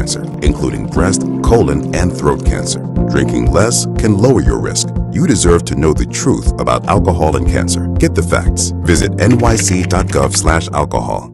cancer, including breast, colon, and throat cancer. Drinking less can lower your risk. You deserve to know the truth about alcohol and cancer. Get the facts. Visit nyc.gov/alcohol.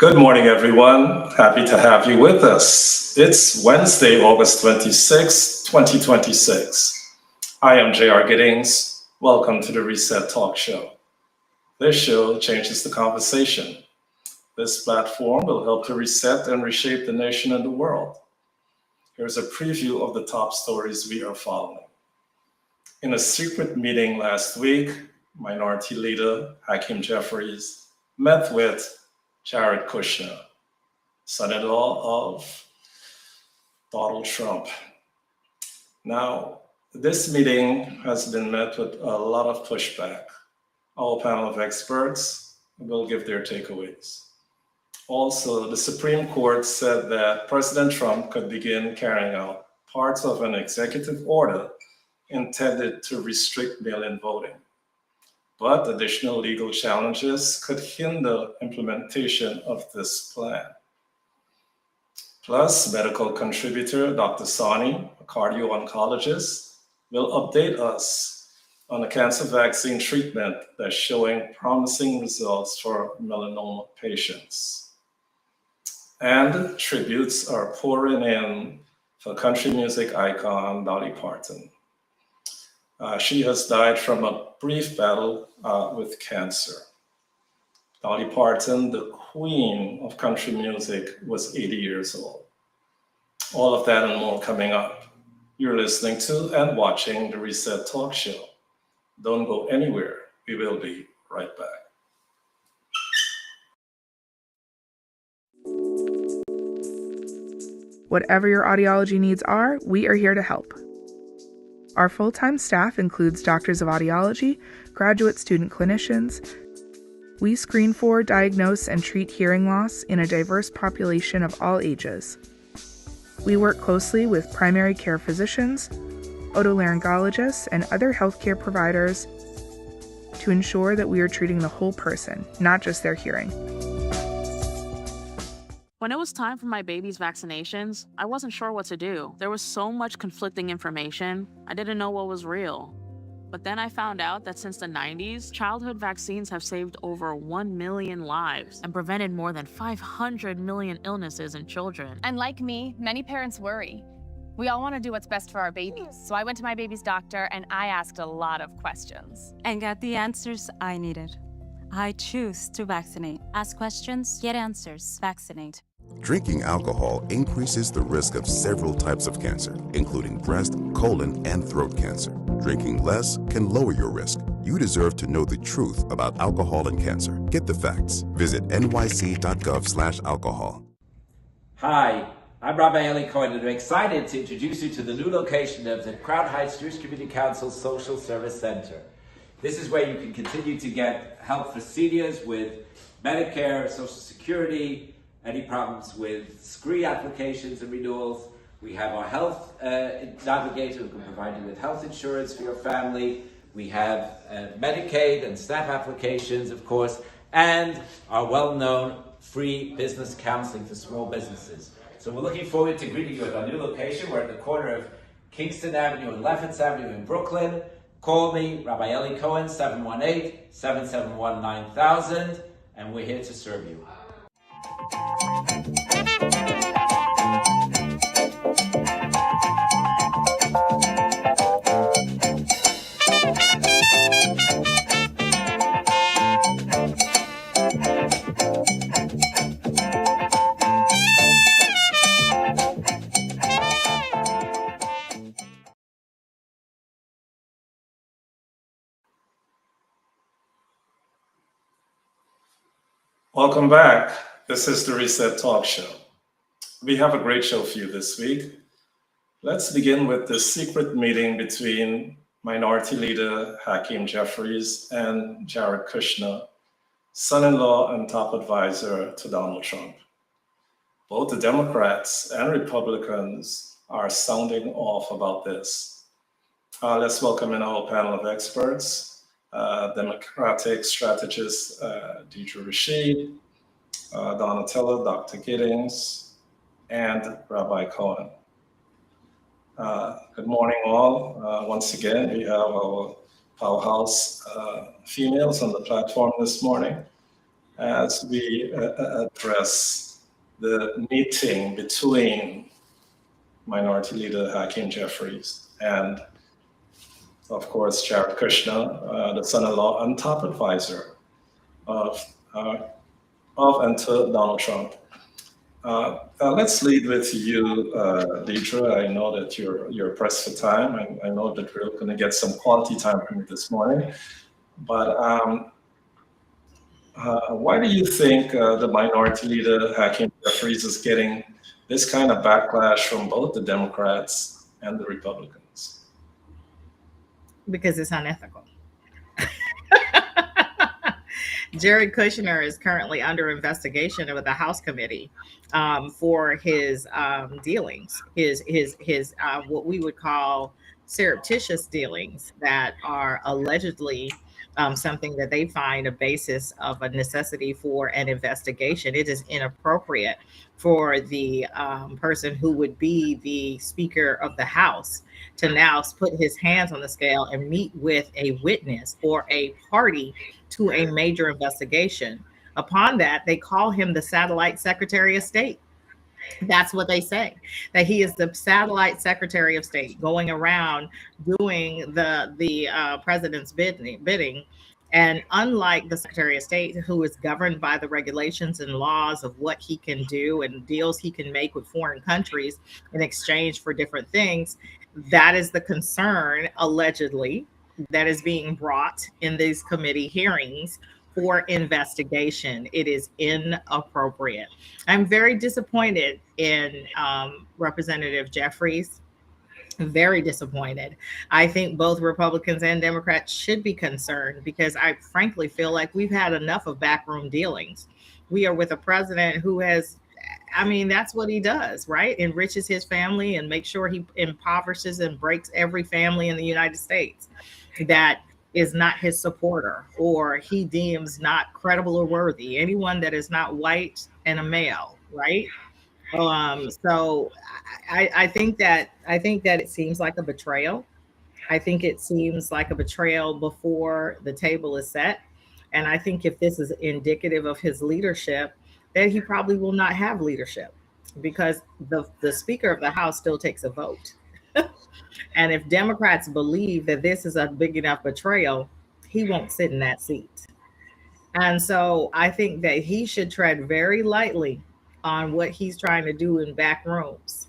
Good morning, everyone. Happy to have you with us. It's Wednesday, August 26, 2026. I am J.R. Giddings. Welcome to the Reset Talk Show. This show changes the conversation. This platform will help to reset and reshape the nation and the world. Here's a preview of the top stories we are following. In a secret meeting last week, Minority Leader Hakeem Jeffries met with Jared Kushner, son-in-law of Donald Trump. Now, this meeting has been met with a lot of pushback. Our panel of experts will give their takeaways. Also, the Supreme Court said that President Trump could begin carrying out parts of an executive order intended to restrict mail-in voting. But additional legal challenges could hinder implementation of this plan. Plus, medical contributor Dr. Sani, a cardio-oncologist, will update us on a cancer vaccine treatment that's showing promising results for melanoma patients. And tributes are pouring in for country music icon Dolly Parton. She has died from a brief battle with cancer. Dolly Parton, the queen of country music, was 80 years old. All of that and more coming up. You're listening to and watching the Reset Talk Show. Don't go anywhere. We will be right back. Whatever your audiology needs are, we are here to help. Our full-time staff includes doctors of audiology, graduate student clinicians. We screen for, diagnose, and treat hearing loss in a diverse population of all ages. We work closely with primary care physicians, otolaryngologists, and other healthcare providers to ensure that we are treating the whole person, not just their hearing. When it was time for my baby's vaccinations, I wasn't sure what to do. There was so much conflicting information, I didn't know what was real. But then I found out that since the 90s, childhood vaccines have saved over 1 million lives and prevented more than 500 million illnesses in children. And like me, many parents worry. We all want to do what's best for our babies. So I went to my baby's doctor and I asked a lot of questions. And got the answers I needed. I choose to vaccinate. Ask questions, get answers, vaccinate. Drinking alcohol increases the risk of several types of cancer, including breast, colon, and throat cancer. Drinking less can lower your risk. You deserve to know the truth about alcohol and cancer. Get the facts. Visit nyc.gov/alcohol. Hi, I'm Rabbi Eli Cohen, and I'm excited to introduce you to the new location of the Crown Heights Jewish Community Council Social Service Center. This is where you can continue to get help for seniors with Medicare, Social Security, any problems with SCREE applications and renewals. We have our health navigator who can provide you with health insurance for your family. We have Medicaid and SNAP applications, of course, and our well-known free business counseling for small businesses. So we're looking forward to greeting you at our new location. We're at the corner of Kingston Avenue and Lefferts Avenue in Brooklyn. Call me, Rabbi Eli Cohen, 718-771-9000, and we're here to serve you. Welcome back. This is the Reset Talk Show. We have a great show for you this week. Let's begin with the secret meeting between Minority Leader Hakeem Jeffries and Jared Kushner, son-in-law and top advisor to Donald Trump. Both the Democrats and Republicans are sounding off about this. Let's welcome in our panel of experts, Democratic strategist Deidre Rashid, Donatella, Dr. Giddings, and Rabbi Cohen. Good morning, all. Once again, we have our powerhouse females on the platform this morning as we address the meeting between Minority Leader Hakeem Jeffries and, of course, Jared Kushner, the son-in-law and top advisor of and to Donald Trump. Let's lead with you, Deidre. I know that you're pressed for time, and I know that we're going to get some quality time from you this morning. But why do you think the Minority Leader Hakeem Jeffries is getting this kind of backlash from both the Democrats and the Republicans? Because it's unethical. Jared Kushner is currently under investigation with the House committee for his dealings, his what we would call surreptitious dealings that are allegedly something that they find a basis of a necessity for an investigation. It is inappropriate for the person who would be the Speaker of the House to now put his hands on the scale and meet with a witness or a party to a major investigation. Upon that, they call him the Satellite Secretary of State. That's what they say, that he is the satellite Secretary of State going around doing the president's bidding. And unlike the Secretary of State, who is governed by the regulations and laws of what he can do and deals he can make with foreign countries in exchange for different things, that is the concern, allegedly, that is being brought in these committee hearings for investigation. It is inappropriate. I'm very disappointed in Representative Jeffries. Very disappointed. I think both Republicans and Democrats should be concerned because I frankly feel like we've had enough of backroom dealings. We are with a president who has, I mean, that's what he does, right? Enriches his family and makes sure he impoverishes and breaks every family in the United States that is not his supporter or he deems not credible or worthy. Anyone that is not white and a male, right? So I think that it seems like a betrayal. I think it seems like a betrayal before the table is set. And I think if this is indicative of his leadership, then he probably will not have leadership because the Speaker of the House still takes a vote. And if Democrats believe that this is a big enough betrayal, he won't sit in that seat. And so I think that he should tread very lightly on what he's trying to do in back rooms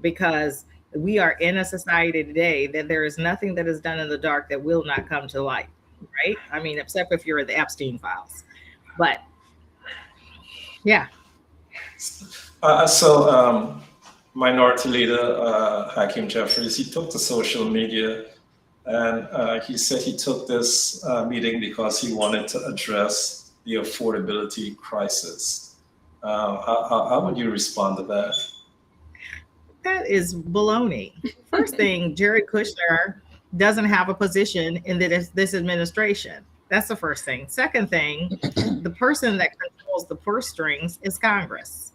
because we are in a society today that there is nothing that is done in the dark that will not come to light, right? I mean, except if you're the Epstein files. But yeah. Minority Leader Hakeem Jeffries, he took to social media and he said he took this meeting because he wanted to address the affordability crisis. How would you respond to that? That is baloney. First thing, Jared Kushner doesn't have a position in this administration. That's the first thing. Second thing, the person that controls the purse strings is Congress.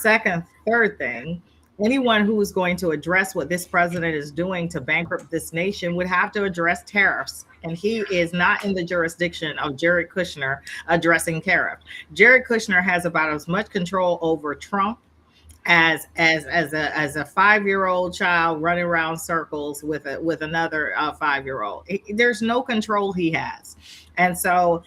Third thing, anyone who is going to address what this president is doing to bankrupt this nation would have to address tariffs. And he is not in the jurisdiction of Jared Kushner addressing tariff. Jared Kushner has about as much control over Trump as a 5-year-old child running around circles with another 5-year-old. There's no control he has. And so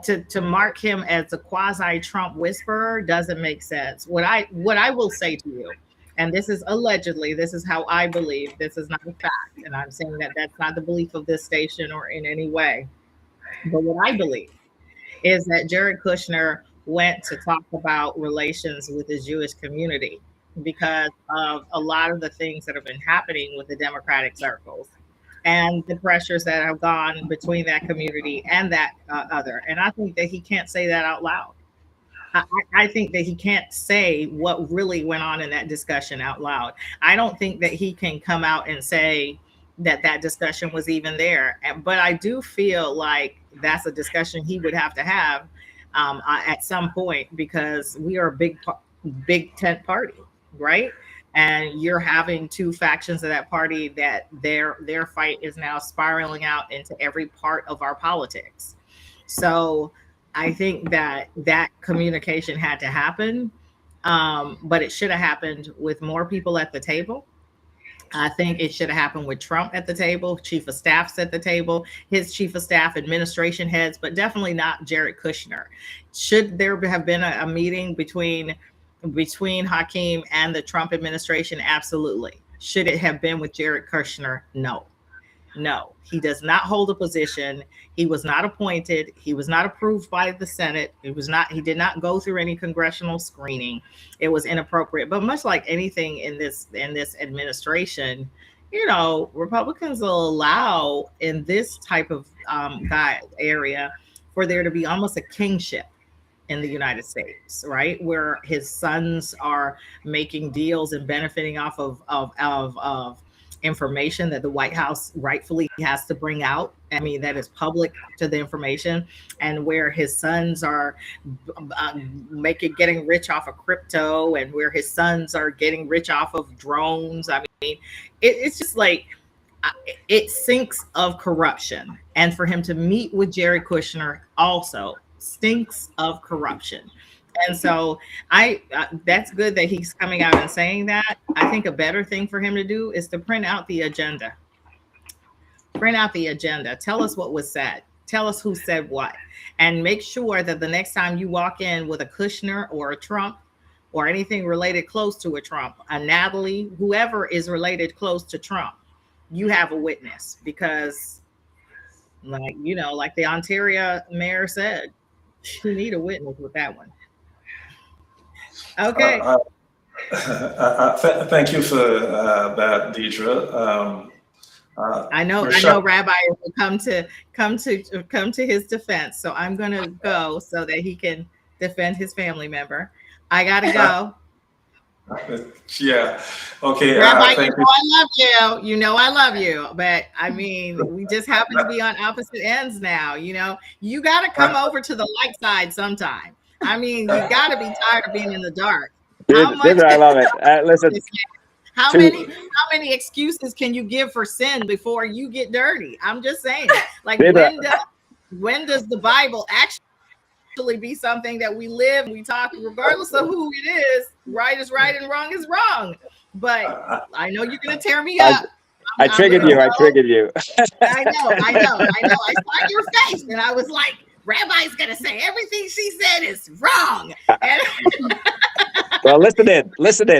to mark him as a quasi Trump whisperer doesn't make sense. What I will say to you, and this is allegedly, this is how I believe, this is not a fact, and I'm saying that that's not the belief of this station or in any way. But what I believe is that Jared Kushner went to talk about relations with the Jewish community because of a lot of the things that have been happening with the Democratic circles and the pressures that have gone between that community and that other. And I think that he can't say that out loud. I think that he can't say what really went on in that discussion out loud. I don't think that he can come out and say that that discussion was even there. But I do feel like that's a discussion he would have to have at some point because we are a big tent party, right? And you're having two factions of that party that their fight is now spiraling out into every part of our politics. So I think that that communication had to happen, but it should have happened with more people at the table. I think it should have happened with Trump at the table, chief of staffs at the table, his chief of staff, administration heads, but definitely not Jared Kushner. Should there have been a meeting between Hakeem and the Trump administration? Absolutely. Should it have been with Jared Kushner? No. No, he does not hold a position. He was not appointed. He was not approved by the Senate. He did not go through any congressional screening. It was inappropriate. But much like anything in this administration, Republicans will allow in this type of area for there to be almost a kingship in the United States, right? Where his sons are making deals and benefiting off of information that the White House rightfully has to bring out. I mean, that is public to the information, and where his sons are getting rich off of crypto, and where his sons are getting rich off of drones. I mean, it's just like it stinks of corruption. And for him to meet with Jared Kushner also stinks of corruption. And so that's good that he's coming out and saying that. I think a better thing for him to do is to print out the agenda. Print out the agenda. Tell us what was said. Tell us who said what. And make sure that the next time you walk in with a Kushner or a Trump or anything related close to a Trump, a Natalie, whoever is related close to Trump, you have a witness. Because like the Ontario mayor said, you need a witness with that one. Okay. Thank you for that, Deidre. I know Rabbi will come to his defense, so I'm going to go so that he can defend his family member. I gotta go. Yeah. Okay. Rabbi, I love you. You know I love you, but I mean, we just happen to be on opposite ends now. You got to come over to the light side sometime. I mean, you got to be tired of being in the dark. I love it. Listen, how many excuses can you give for sin before you get dirty? I'm just saying, like, when does the Bible actually be something that we live and we talk, regardless of who it is? Right is right and wrong is wrong. But I know you're gonna tear me up. I triggered you. I know. I saw your face and I was like, Rabbi's gonna say everything she said is wrong. Well, listen in.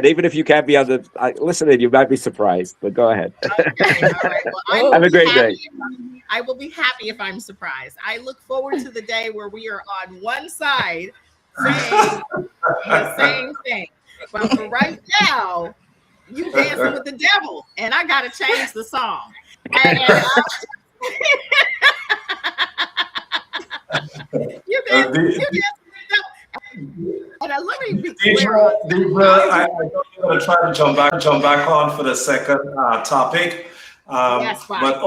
Even if you can't be on listen in, you might be surprised. But go ahead. Okay, all right. Well, have a great day. I will be happy if I'm surprised. I look forward to the day where we are on one side saying the same thing. But for right now, you dancing with the devil, and I gotta change the song. You dancing with the devil. And let me be clear. I know you're going to try to jump back on for the second topic. Yes, fine. But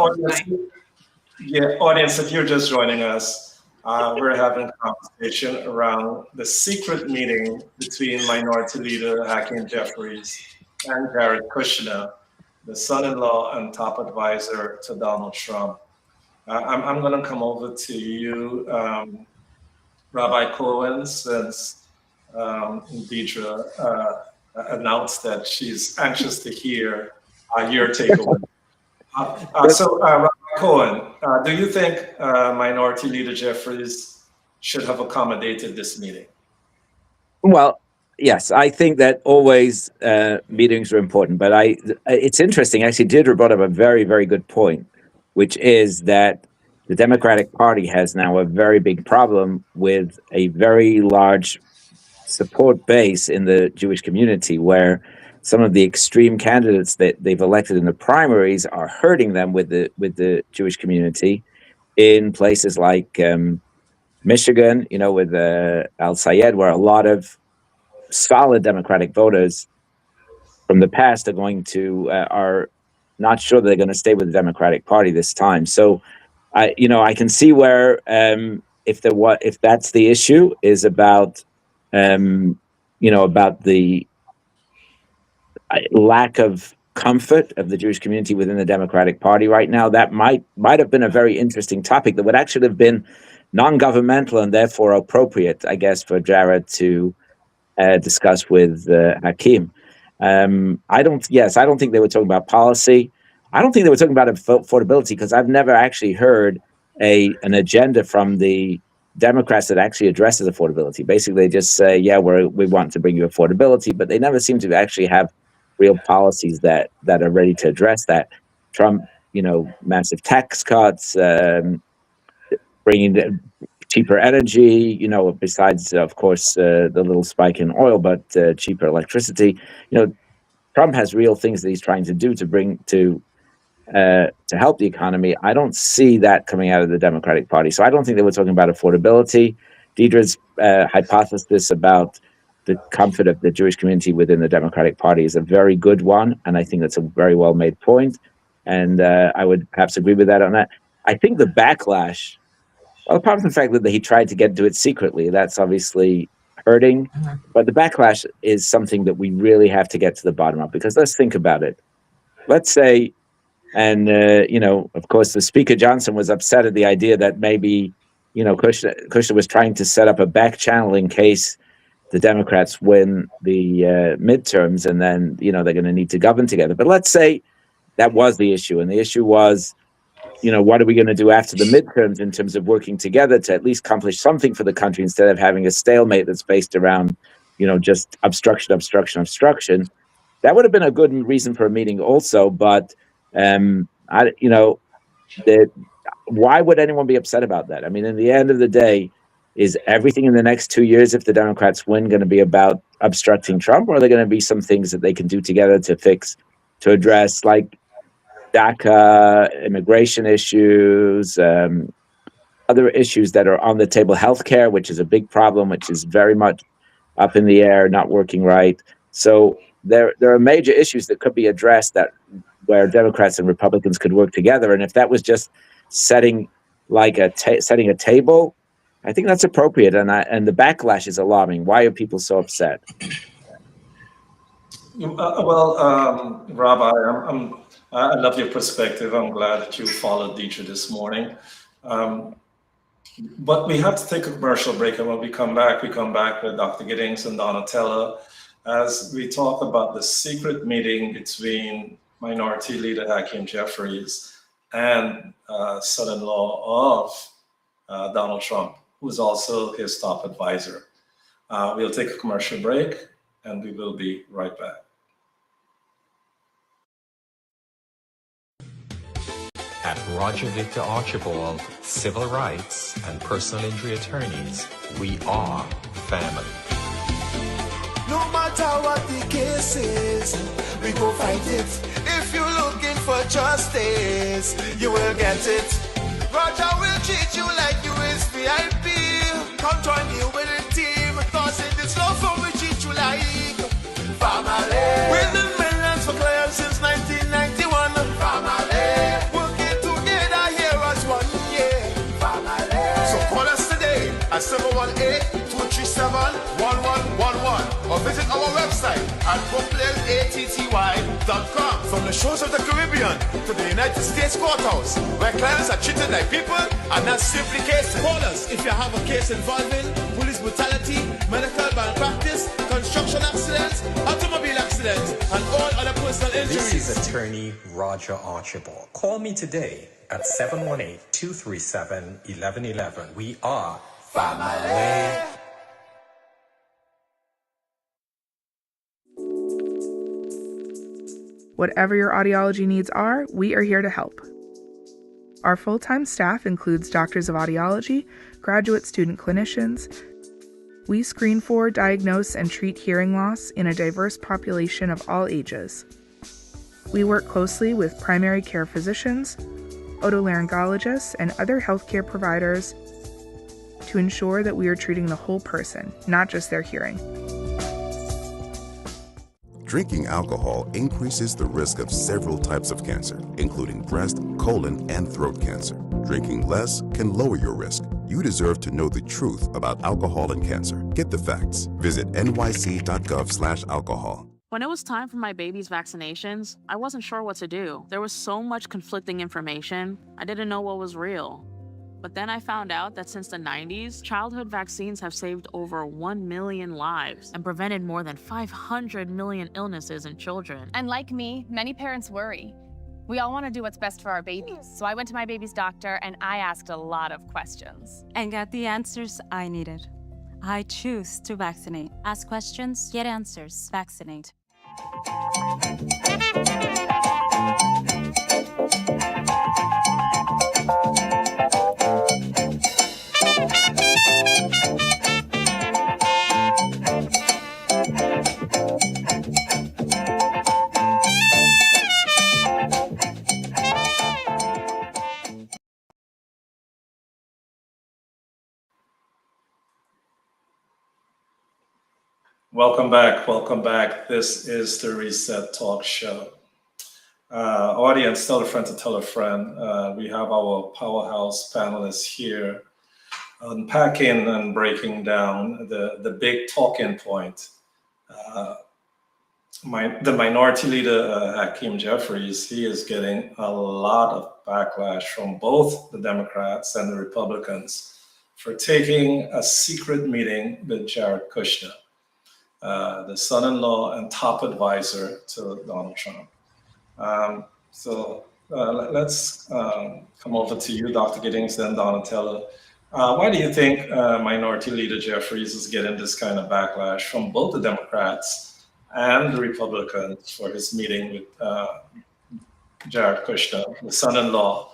audience, if you're just joining us, we're having a conversation around the secret meeting between Minority Leader Hakeem Jeffries and Jared Kushner, the son-in-law and top advisor to Donald Trump. I'm going to come over to you, Rabbi Cohen, since Deidre announced that she's anxious to hear your takeaway. So, Rabbi Cohen, do you think Minority Leader Jeffries should have accommodated this meeting? Well, yes, I think that always meetings are important, but it's interesting. Actually, Deidre brought up a very, very good point, which is that the Democratic Party has now a very big problem with a very large support base in the Jewish community, where some of the extreme candidates that they've elected in the primaries are hurting them with the Jewish community in places like Michigan, with Al Sayed, where a lot of solid Democratic voters from the past are not sure they're going to stay with the Democratic Party this time. So I can see where if that's the issue is about about the lack of comfort of the Jewish community within the Democratic Party right now, that might have been a very interesting topic that would actually have been non-governmental and therefore appropriate, I guess, for Jared to discuss with Hakeem. I don't think they were talking about policy. I don't think they were talking about affordability, because I've never actually heard an agenda from the Democrats that actually addresses affordability. Basically, they just say, yeah, we want to bring you affordability, but they never seem to actually have real policies that are ready to address that. Trump, massive tax cuts, bringing cheaper energy, besides, of course, the little spike in oil, but cheaper electricity. Trump has real things that he's trying to do to help the economy. I don't see that coming out of the Democratic Party. So I don't think they were talking about affordability. Deidre's hypothesis about the comfort of the Jewish community within the Democratic Party is a very good one, and I think that's a very well-made point. And I would perhaps agree with that on that. I think the backlash, apart from the fact that he tried to do it secretly, that's obviously hurting. But the backlash is something that we really have to get to the bottom of, because let's think about it. Let's say, and of course, the Speaker Johnson was upset at the idea that maybe, Kushner was trying to set up a back channel in case the Democrats win the midterms, and then they're going to need to govern together. But let's say that was the issue, and the issue was, what are we going to do after the midterms in terms of working together to at least accomplish something for the country, instead of having a stalemate that's based around, just obstruction. That would have been a good reason for a meeting also. But, why would anyone be upset about that? I mean, in the end of the day, is everything in the next 2 years, if the Democrats win, going to be about obstructing Trump, or are there going to be some things that they can do together to address, like DACA, immigration issues, other issues that are on the table, healthcare, which is a big problem, which is very much up in the air, not working right. So there are major issues that could be addressed where Democrats and Republicans could work together. And if that was just setting a table, I think that's appropriate. And the backlash is alarming. Why are people so upset? Rabbi, I love your perspective. I'm glad that you followed Deidre this morning. But we have to take a commercial break, and when we come back with Dr. Giddings and Donatella as we talk about the secret meeting between Minority Leader Hakeem Jeffries and son-in-law of Donald Trump, who is also his top advisor. We'll take a commercial break, and we will be right back. At Roger Victor Archibald Civil Rights and Personal Injury Attorneys, we are family. No matter what the case is, we go fight it. If you're looking for justice, you will get it. Roger will treat you like you is VIP. Come join the winning team, cause in this law firm we treat you like family. Winning millions for clients since 1991. Family. Working together here as one, yeah. Family. So call us today at 718-237-1111 or visit our website at BrooklynATTY.com. From the shores of the Caribbean to the United States Courthouse, where clients are treated like people and not simply cases. Call us if you have a case involving police brutality, medical malpractice, construction accidents, automobile accidents, and all other personal injuries. This is attorney Roger Archibald. Call me today at 718-237-1111. We are family. Whatever your audiology needs are, we are here to help. Our full-time staff includes doctors of audiology, graduate student clinicians. We screen for, diagnose, and treat hearing loss in a diverse population of all ages. We work closely with primary care physicians, otolaryngologists, and other healthcare providers to ensure that we are treating the whole person, not just their hearing. Drinking alcohol increases the risk of several types of cancer, including breast, colon, and throat cancer. Drinking less can lower your risk. You deserve to know the truth about alcohol and cancer. Get the facts. Visit nyc.gov/alcohol. When it was time for my baby's vaccinations, I wasn't sure what to do. There was so much conflicting information, I didn't know what was real. But then I found out that since the 90s, childhood vaccines have saved over 1 million lives and prevented more than 500 million illnesses in children. And like me, many parents worry. We all want to do what's best for our babies. So I went to my baby's doctor and I asked a lot of questions. And got the answers I needed. I choose to vaccinate. Ask questions, get answers, vaccinate. Welcome back. Welcome back. This is the Reset Talk Show. Audience, tell a friend to tell a friend. We have our powerhouse panelists here unpacking and breaking down the big talking point. The minority leader, Hakeem Jeffries, he is getting a lot of backlash from both the Democrats and the Republicans for taking a secret meeting with Jared Kushner, the son-in-law and top advisor to Donald Trump. Let's come over to you, Dr. Giddings, then Donatella. Why do you think Minority Leader Jeffries is getting this kind of backlash from both the Democrats and the Republicans for his meeting with Jared Kushner, the son-in-law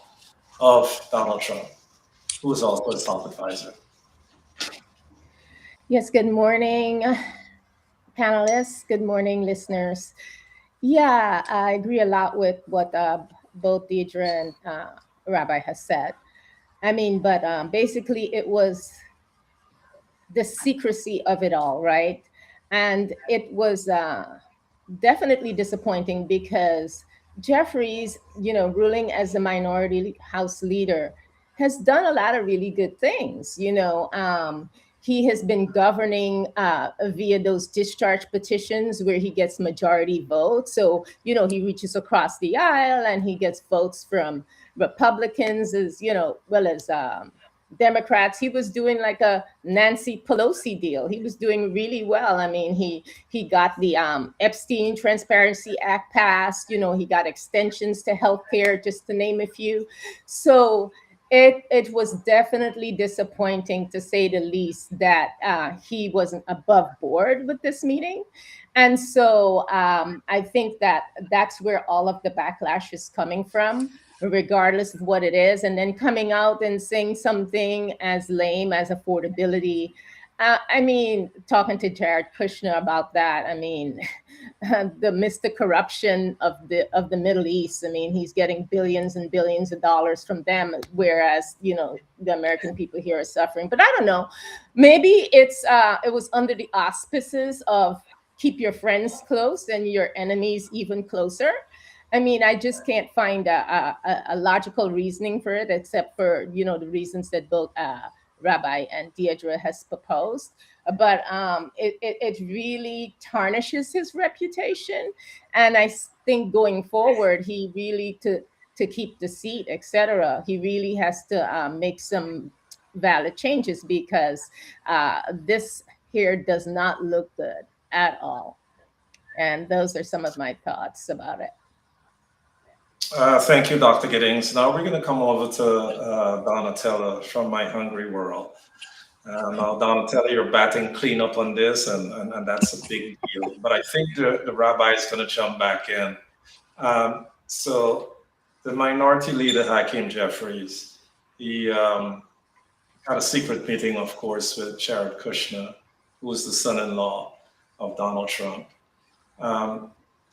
of Donald Trump, who is also his top advisor? Yes, good morning, panelists. Good morning, listeners. Yeah, I agree a lot with what both Deidre and Rabbi has said. I mean, but basically it was the secrecy of it all, right? And it was definitely disappointing because Jeffries, ruling as the minority house leader, has done a lot of really good things. He has been governing via those discharge petitions where he gets majority votes. So, he reaches across the aisle and he gets votes from Republicans as, well as Democrats. He was doing like a Nancy Pelosi deal. He was doing really well. I mean, he got the Epstein Transparency Act passed. He got extensions to healthcare, just to name a few. So it was definitely disappointing, to say the least, that he wasn't above board with this meeting. And so I think that that's where all of the backlash is coming from, regardless of what it is. And then coming out and saying something as lame as affordability. I mean, talking to Jared Kushner about that, I mean, the Mr. Corruption of the Middle East. I mean, he's getting billions and billions of dollars from them, whereas, the American people here are suffering. But I don't know, maybe it was under the auspices of keep your friends close and your enemies even closer. I mean, I just can't find a logical reasoning for it, except for, the reasons that both Rabbi and Deidre has proposed. But it really tarnishes his reputation. And I think going forward, he really, to keep the seat, etc., he really has to make some valid changes, because this here does not look good at all. And those are some of my thoughts about it. Thank you, Dr. Giddings. Now we're going to come over to Donatella from My Hungry World. Now, Donatella, you're batting clean up on this, and that's a big deal. But I think the rabbi is going to jump back in. So the minority leader, Hakeem Jeffries, he had a secret meeting, of course, with Jared Kushner, who is the son-in-law of Donald Trump.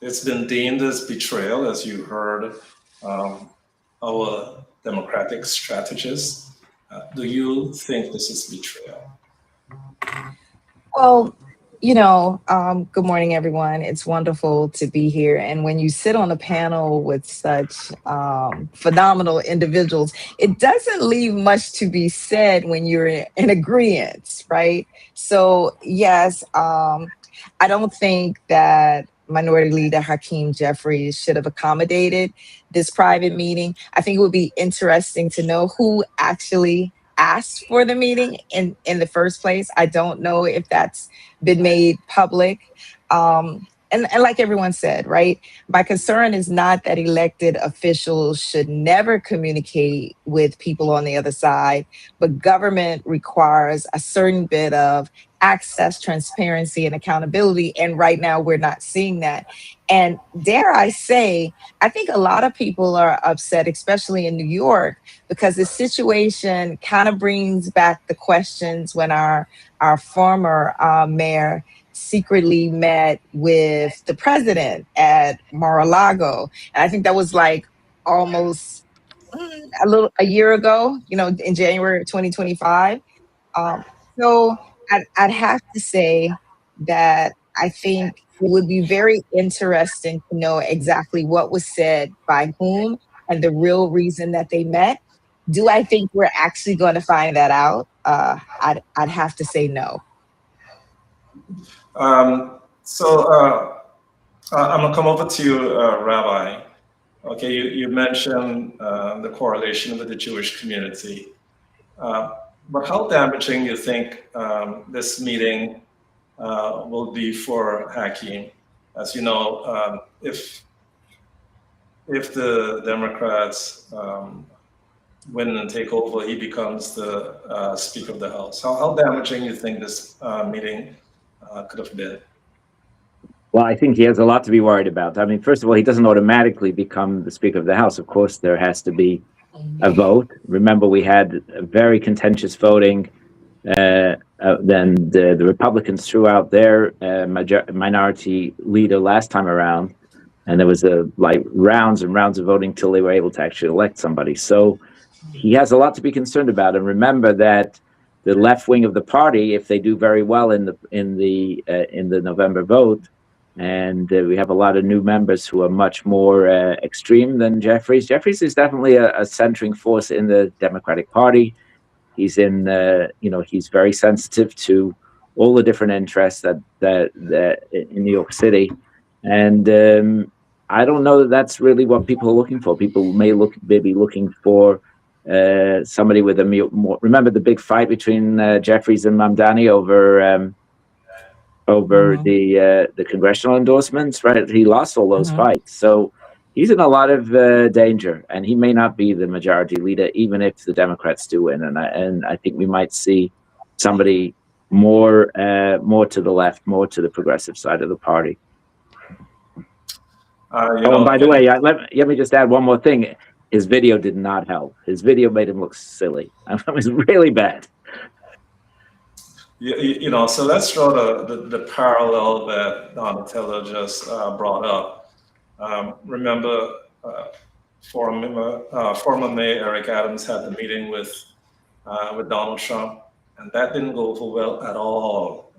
It's been deemed as betrayal, as you heard our Democratic strategist. Do you think this is betrayal? Well, good morning, everyone. It's wonderful to be here. And when you sit on a panel with such phenomenal individuals, it doesn't leave much to be said when you're in agreement, right? So, yes, I don't think that Minority Leader Hakeem Jeffries should have accommodated this private meeting. I think it would be interesting to know who actually asked for the meeting in the first place. I don't know if that's been made public. And like everyone said, right, my concern is not that elected officials should never communicate with people on the other side, but government requires a certain bit of access, transparency, and accountability. And right now, we're not seeing that. And dare I say, I think a lot of people are upset, especially in New York, because the situation kind of brings back the questions when our former mayor secretly met with the president at Mar-a-Lago. And I think that was like almost a year ago, in January of 2025. So I'd have to say that I think it would be very interesting to know exactly what was said by whom and the real reason that they met. Do I think we're actually going to find that out? I'd have to say no. I'm gonna come over to you, Rabbi. Okay, you mentioned the correlation with the Jewish community, but how damaging do you think this meeting will be for Hakeem? As you know, if the Democrats win and take over, he becomes the Speaker of the House. How damaging do you think this meeting could have been? Well, I think he has a lot to be worried about. I mean, first of all, he doesn't automatically become the Speaker of the House. Of course, there has to be a vote. Remember, we had a very contentious voting. Then the Republicans threw out their minority leader last time around, and there was rounds and rounds of voting till they were able to actually elect somebody. So he has a lot to be concerned about. And remember that the left wing of the party, if they do very well in the November vote, and we have a lot of new members who are much more extreme than Jeffries. Jeffries is definitely a centering force in the Democratic Party. He's he's very sensitive to all the different interests that in New York City, and I don't know that that's really what people are looking for. People may be looking for somebody with a more. Remember the big fight between Jeffries and Mamdani over the congressional endorsements, right? He lost all those fights, so he's in a lot of danger, and he may not be the majority leader, even if the Democrats do win. And I think we might see somebody more to the left, more to the progressive side of the party. And by the way, let me just add one more thing. His video did not help. His video made him look silly. It was really bad. So let's draw the parallel that Donatella just brought up. Remember, former Mayor Eric Adams had the meeting with Donald Trump, and that didn't go over well at all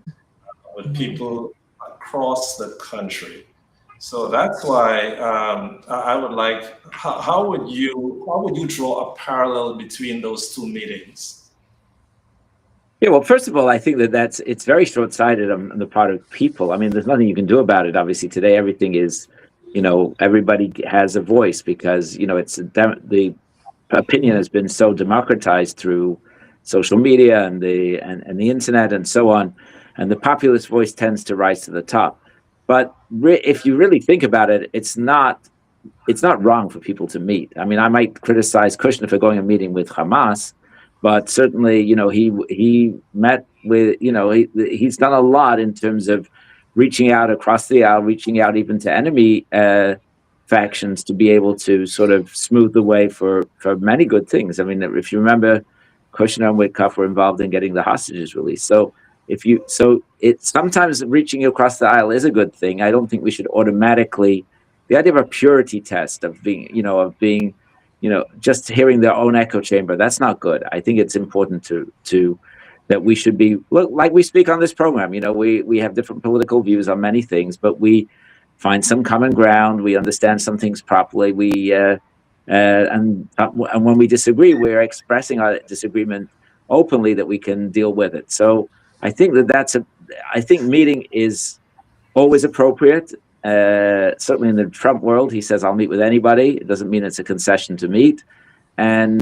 with people across the country. So that's why I would like. How would you draw a parallel between those two meetings? Yeah, well, first of all, I think it's very short-sighted on the part of people. I mean, there's nothing you can do about it. Obviously, today everything is, everybody has a voice because it's the opinion has been so democratized through social media and the internet and so on, and the populist voice tends to rise to the top. But if you really think about it, it's not wrong for people to meet. I mean, I might criticize Kushner for going and meeting with Hamas. But certainly, he met with, he's done a lot in terms of reaching out across the aisle, reaching out even to enemy factions to be able to sort of smooth the way for many good things. I mean, if you remember, Kushner and Witkoff were involved in getting the hostages released. So it sometimes reaching across the aisle is a good thing. I don't think we should automatically, the idea of a purity test of being just hearing their own echo chamber, that's not good. I think it's important to that we should be like we speak on this program. We have different political views on many things, but we find some common ground. We understand some things properly. And when we disagree, we're expressing our disagreement openly, that we can deal with it. So I think I think meeting is always appropriate. Certainly in the Trump world, he says, I'll meet with anybody. It doesn't mean it's a concession to meet. And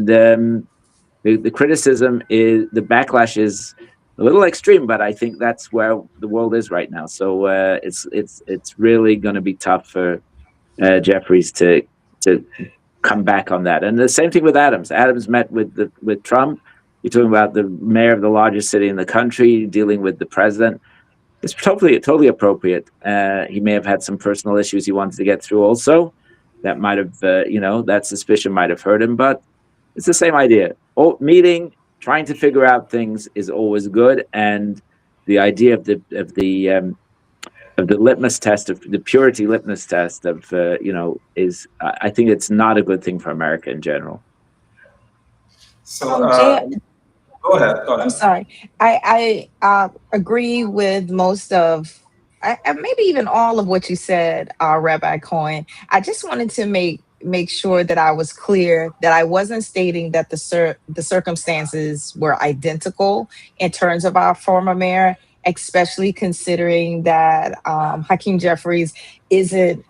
the criticism is, the backlash is a little extreme, but I think that's where the world is right now. So it's really going to be tough for Jeffries to come back on that. And the same thing with Adams. Adams met with Trump. You're talking about the mayor of the largest city in the country dealing with the president. It's totally appropriate. He may have had some personal issues he wanted to get through also. That might have, that suspicion might have hurt him, but it's the same idea. Meeting, trying to figure out things is always good. And the idea of the litmus test, of the purity litmus test of, is, I think it's not a good thing for America in general. So, go ahead. I'm sorry. I agree with most of, maybe even all of what you said, Rabbi Cohen. I just wanted to make sure that I was clear that I wasn't stating that the circumstances were identical in terms of our former mayor, especially considering that Hakeem Jeffries isn't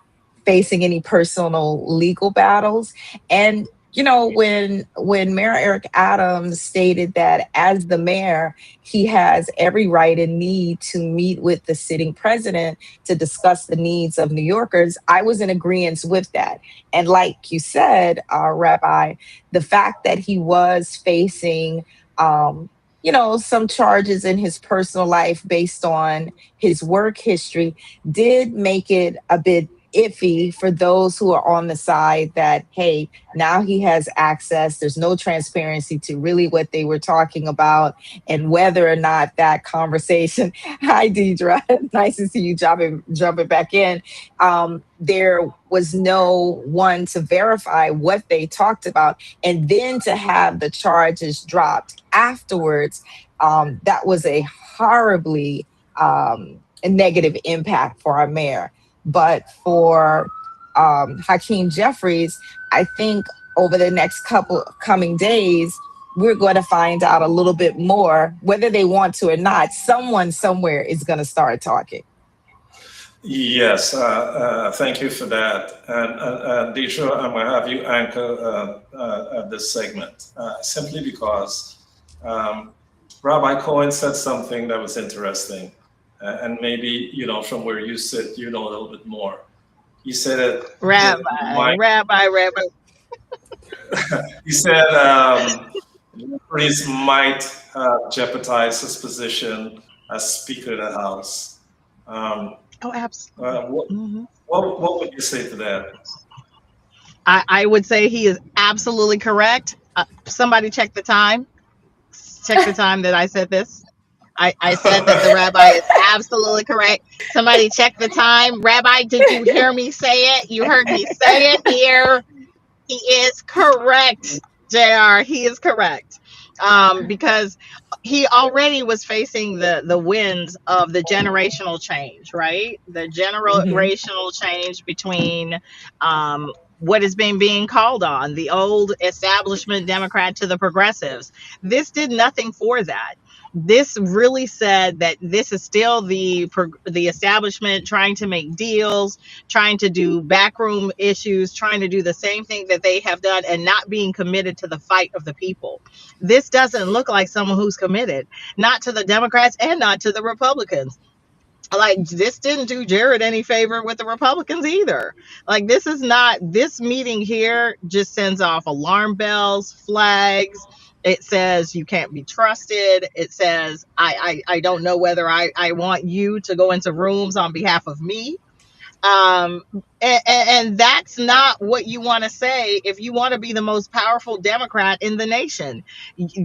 facing any personal legal battles. And when Mayor Eric Adams stated that as the mayor, he has every right and need to meet with the sitting president to discuss the needs of New Yorkers, I was in agreement with that. And like you said, Rabbi, the fact that he was facing some charges in his personal life based on his work history did make it a bit iffy for those who are on the side that, hey, now he has access. There's no transparency to really what they were talking about and whether or not that conversation. Hi, Deidre. Nice to see you jumping back in. There was no one to verify what they talked about. And then to have the charges dropped afterwards, that was a horribly a negative impact for our mayor. But for Hakeem Jeffries, I think over the next couple coming days, we're going to find out a little bit more, whether they want to or not. Someone somewhere is going to start talking. Yes, thank you for that. And Deidre, I'm going to have you anchor this segment, simply because Rabbi Cohen said something that was interesting. And maybe, from where you sit, a little bit more. He said it. Rabbi. He said Jeffries might jeopardize his position as Speaker of the House. Absolutely. What would you say to that? I would say he is absolutely correct. Somebody check the time. Check the time that I said this. I said that the rabbi is absolutely correct. Somebody check the time. Rabbi, did you hear me say it? You heard me say it here. He is correct, JR. He is correct. Because he already was facing the winds of the generational change, right? The generational change between what is being called on, the old establishment Democrat to the progressives. This did nothing for that. This really said that this is still the establishment trying to make deals, trying to do backroom issues, trying to do the same thing that they have done and not being committed to the fight of the people. This doesn't look like someone who's committed, not to the Democrats and not to the Republicans. Like, this didn't do Jared any favor with the Republicans either. Like, this meeting here just sends off alarm bells, flags. It says you can't be trusted. It says, I don't know whether I want you to go into rooms on behalf of me. Um, and that's not what you want to say if you want to be the most powerful Democrat in the nation.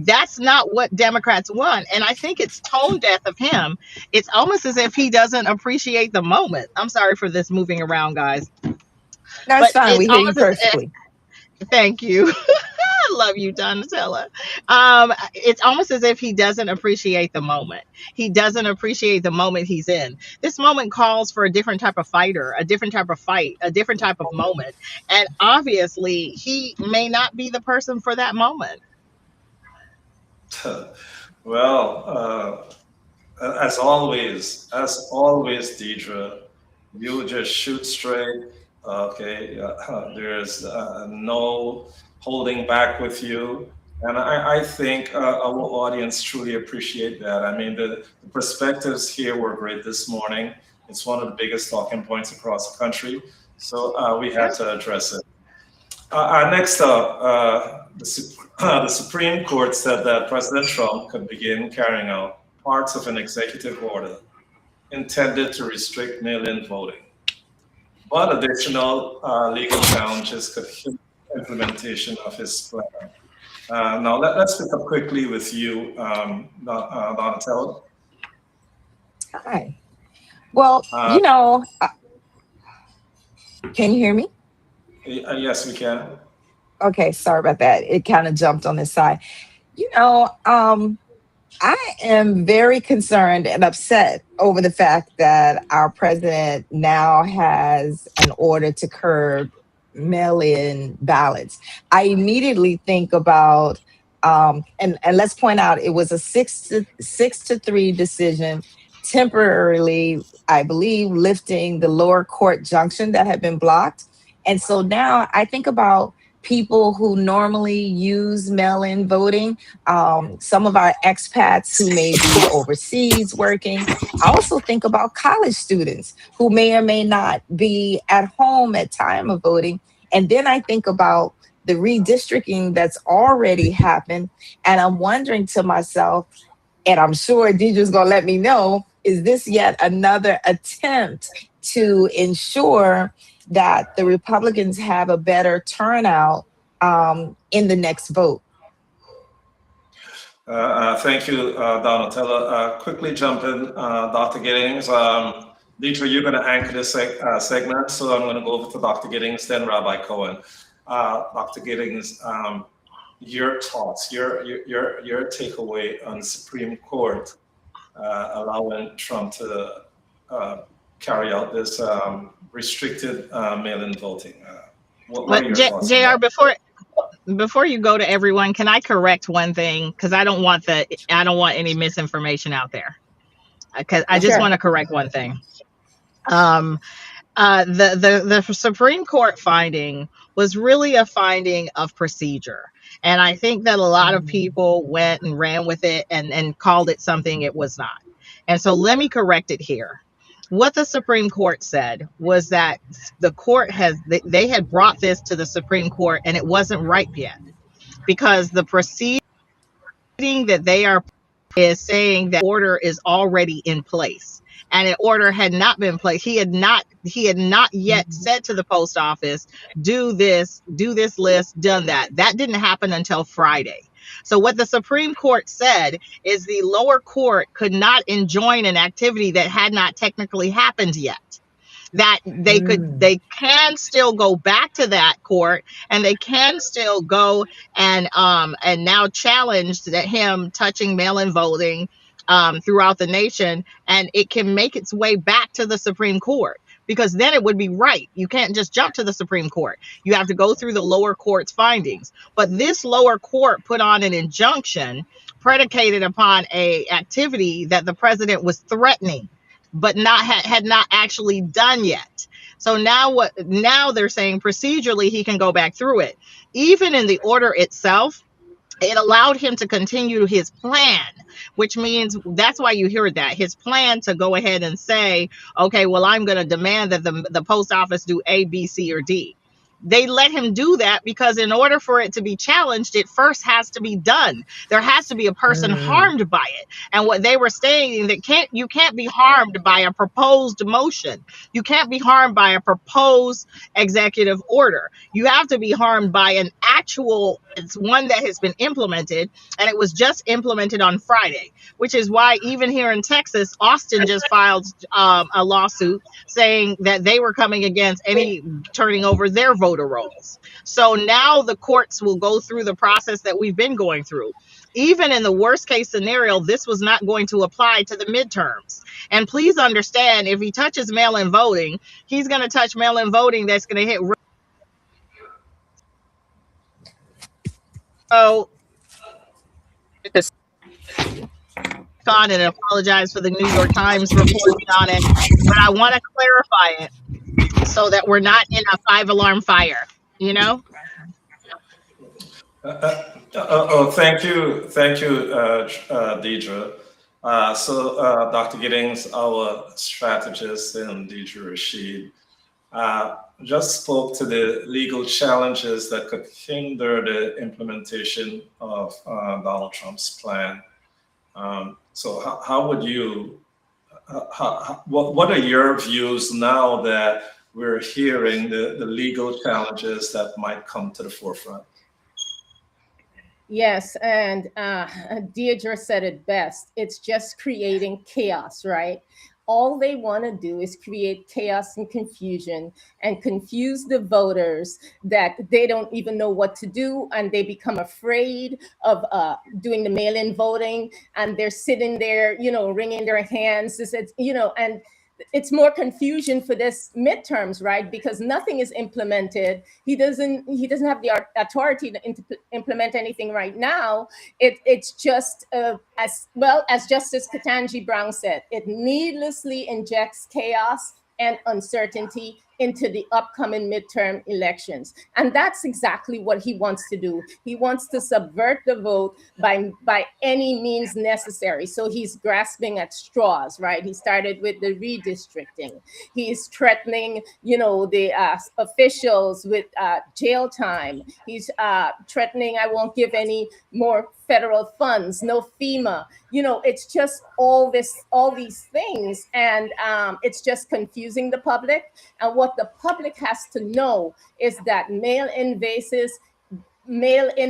That's not what Democrats want. And I think it's tone deaf of him. It's almost as if he doesn't appreciate the moment. I'm sorry for this moving around, guys. No, it's But fine. it's We hear you almost as perfectly. thank you. I love you, Donatella. It's almost as if he doesn't appreciate the moment. He doesn't appreciate the moment he's in. This moment calls for a different type of fighter, a different type of fight, a different type of moment. And obviously, he may not be the person for that moment. Well, as always, Deidre, you just shoot straight. Okay, there's no holding back with you, and I think our audience truly appreciate that. I mean, the perspectives here were great this morning. It's one of the biggest talking points across the country, so we had to address it. Next up, the Supreme Court said that President Trump could begin carrying out parts of an executive order intended to restrict mail-in voting, but additional legal challenges could hinder implementation of his plan. Now, let's pick up quickly with you, Donatello. Hi. Well, Uh, can you hear me? yes, we can. Okay, sorry about that. It kind of jumped on this side. I am very concerned and upset over the fact that our president now has an order to curb mail-in ballots. I immediately think about and let's point out it was a 6-3 decision, temporarily, I believe, lifting the lower court junction that had been blocked. And so now I think about people who normally use mail-in voting, some of our expats who may be overseas working. I also think about college students who may or may not be at home at time of voting. And then I think about the redistricting that's already happened. And I'm wondering to myself, and I'm sure Deidre's gonna let me know, is this yet another attempt to ensure that the Republicans have a better turnout in the next vote? Thank you, Donatella. Quickly jump in, Dr. Giddings. Deidre, you're going to anchor this segment, so I'm going to go over to Dr. Giddings, then Rabbi Cohen. Dr. Giddings, your thoughts, your takeaway on the Supreme Court allowing Trump to carry out this restricted mail-in voting. What are your thoughts on JR, that? before you go to everyone, can I correct one thing? Because I don't want any misinformation out there. Because I just Sure. want to correct one thing. The Supreme Court finding was really a finding of procedure. And I think that a lot of people went and ran with it and called it something it was not. And so let me correct it here. What the Supreme Court said was that the court they had brought this to the Supreme Court and it wasn't ripe yet because the proceeding that they are is saying that order is already in place and an order had not been placed. He had not yet said to the post office, do this list, done that. That didn't happen until Friday. So what the Supreme Court said is the lower court could not enjoin an activity that had not technically happened yet. That they can still go back to that court and they can still go and now challenge that him touching mail-in voting throughout the nation, and it can make its way back to the Supreme Court because then it would be right. You can't just jump to the Supreme Court. You have to go through the lower court's findings. But this lower court put on an injunction predicated upon a activity that the president was threatening but had not actually done yet. So now they're saying procedurally he can go back through it. Even in the order itself, it allowed him to continue his plan, which means that's why you hear that his plan to go ahead and say, okay, well, I'm going to demand that the post office do A, B, C, or D. They let him do that because in order for it to be challenged, it first has to be done. There has to be a person harmed by it. And what they were saying that you can't be harmed by a proposed motion. You can't be harmed by a proposed executive order. You have to be harmed by an actual, it's one that has been implemented, and it was just implemented on Friday, which is why even here in Texas, Austin just filed a lawsuit saying that they were coming against any turning over their voter rolls. So now the courts will go through the process that we've been going through. Even in the worst case scenario, this was not going to apply to the midterms. And please understand, if he touches mail-in voting, he's going to touch mail-in voting that's going to hit. So, on and apologize for the New York Times reporting on it, but I want to clarify it so that we're not in a 5-alarm fire, you know? Thank you, Deidre. Dr. Giddings, our strategist, and Deidre Rashid, just spoke to the legal challenges that could hinder the implementation of Donald Trump's plan. So how would you, what are your views now that we're hearing the legal challenges that might come to the forefront? Yes, and Deirdre said it best. It's just creating chaos, right? All they want to do is create chaos and confusion and confuse the voters that they don't even know what to do, and they become afraid of doing the mail-in voting, and they're sitting there, wringing their hands. And it's more confusion for this midterms, right? Because nothing is implemented. He doesn't have the authority to implement anything right now. It's just as well as Justice Ketanji Brown said, it needlessly injects chaos and uncertainty into the upcoming midterm elections. And that's exactly what he wants to do. He wants to subvert the vote by any means necessary. So he's grasping at straws, right? He started with the redistricting. He's threatening, the officials with jail time. He's threatening, I won't give any more federal funds, no FEMA. It's just all these things, and it's just confusing the public. And what the public has to know is that mail-in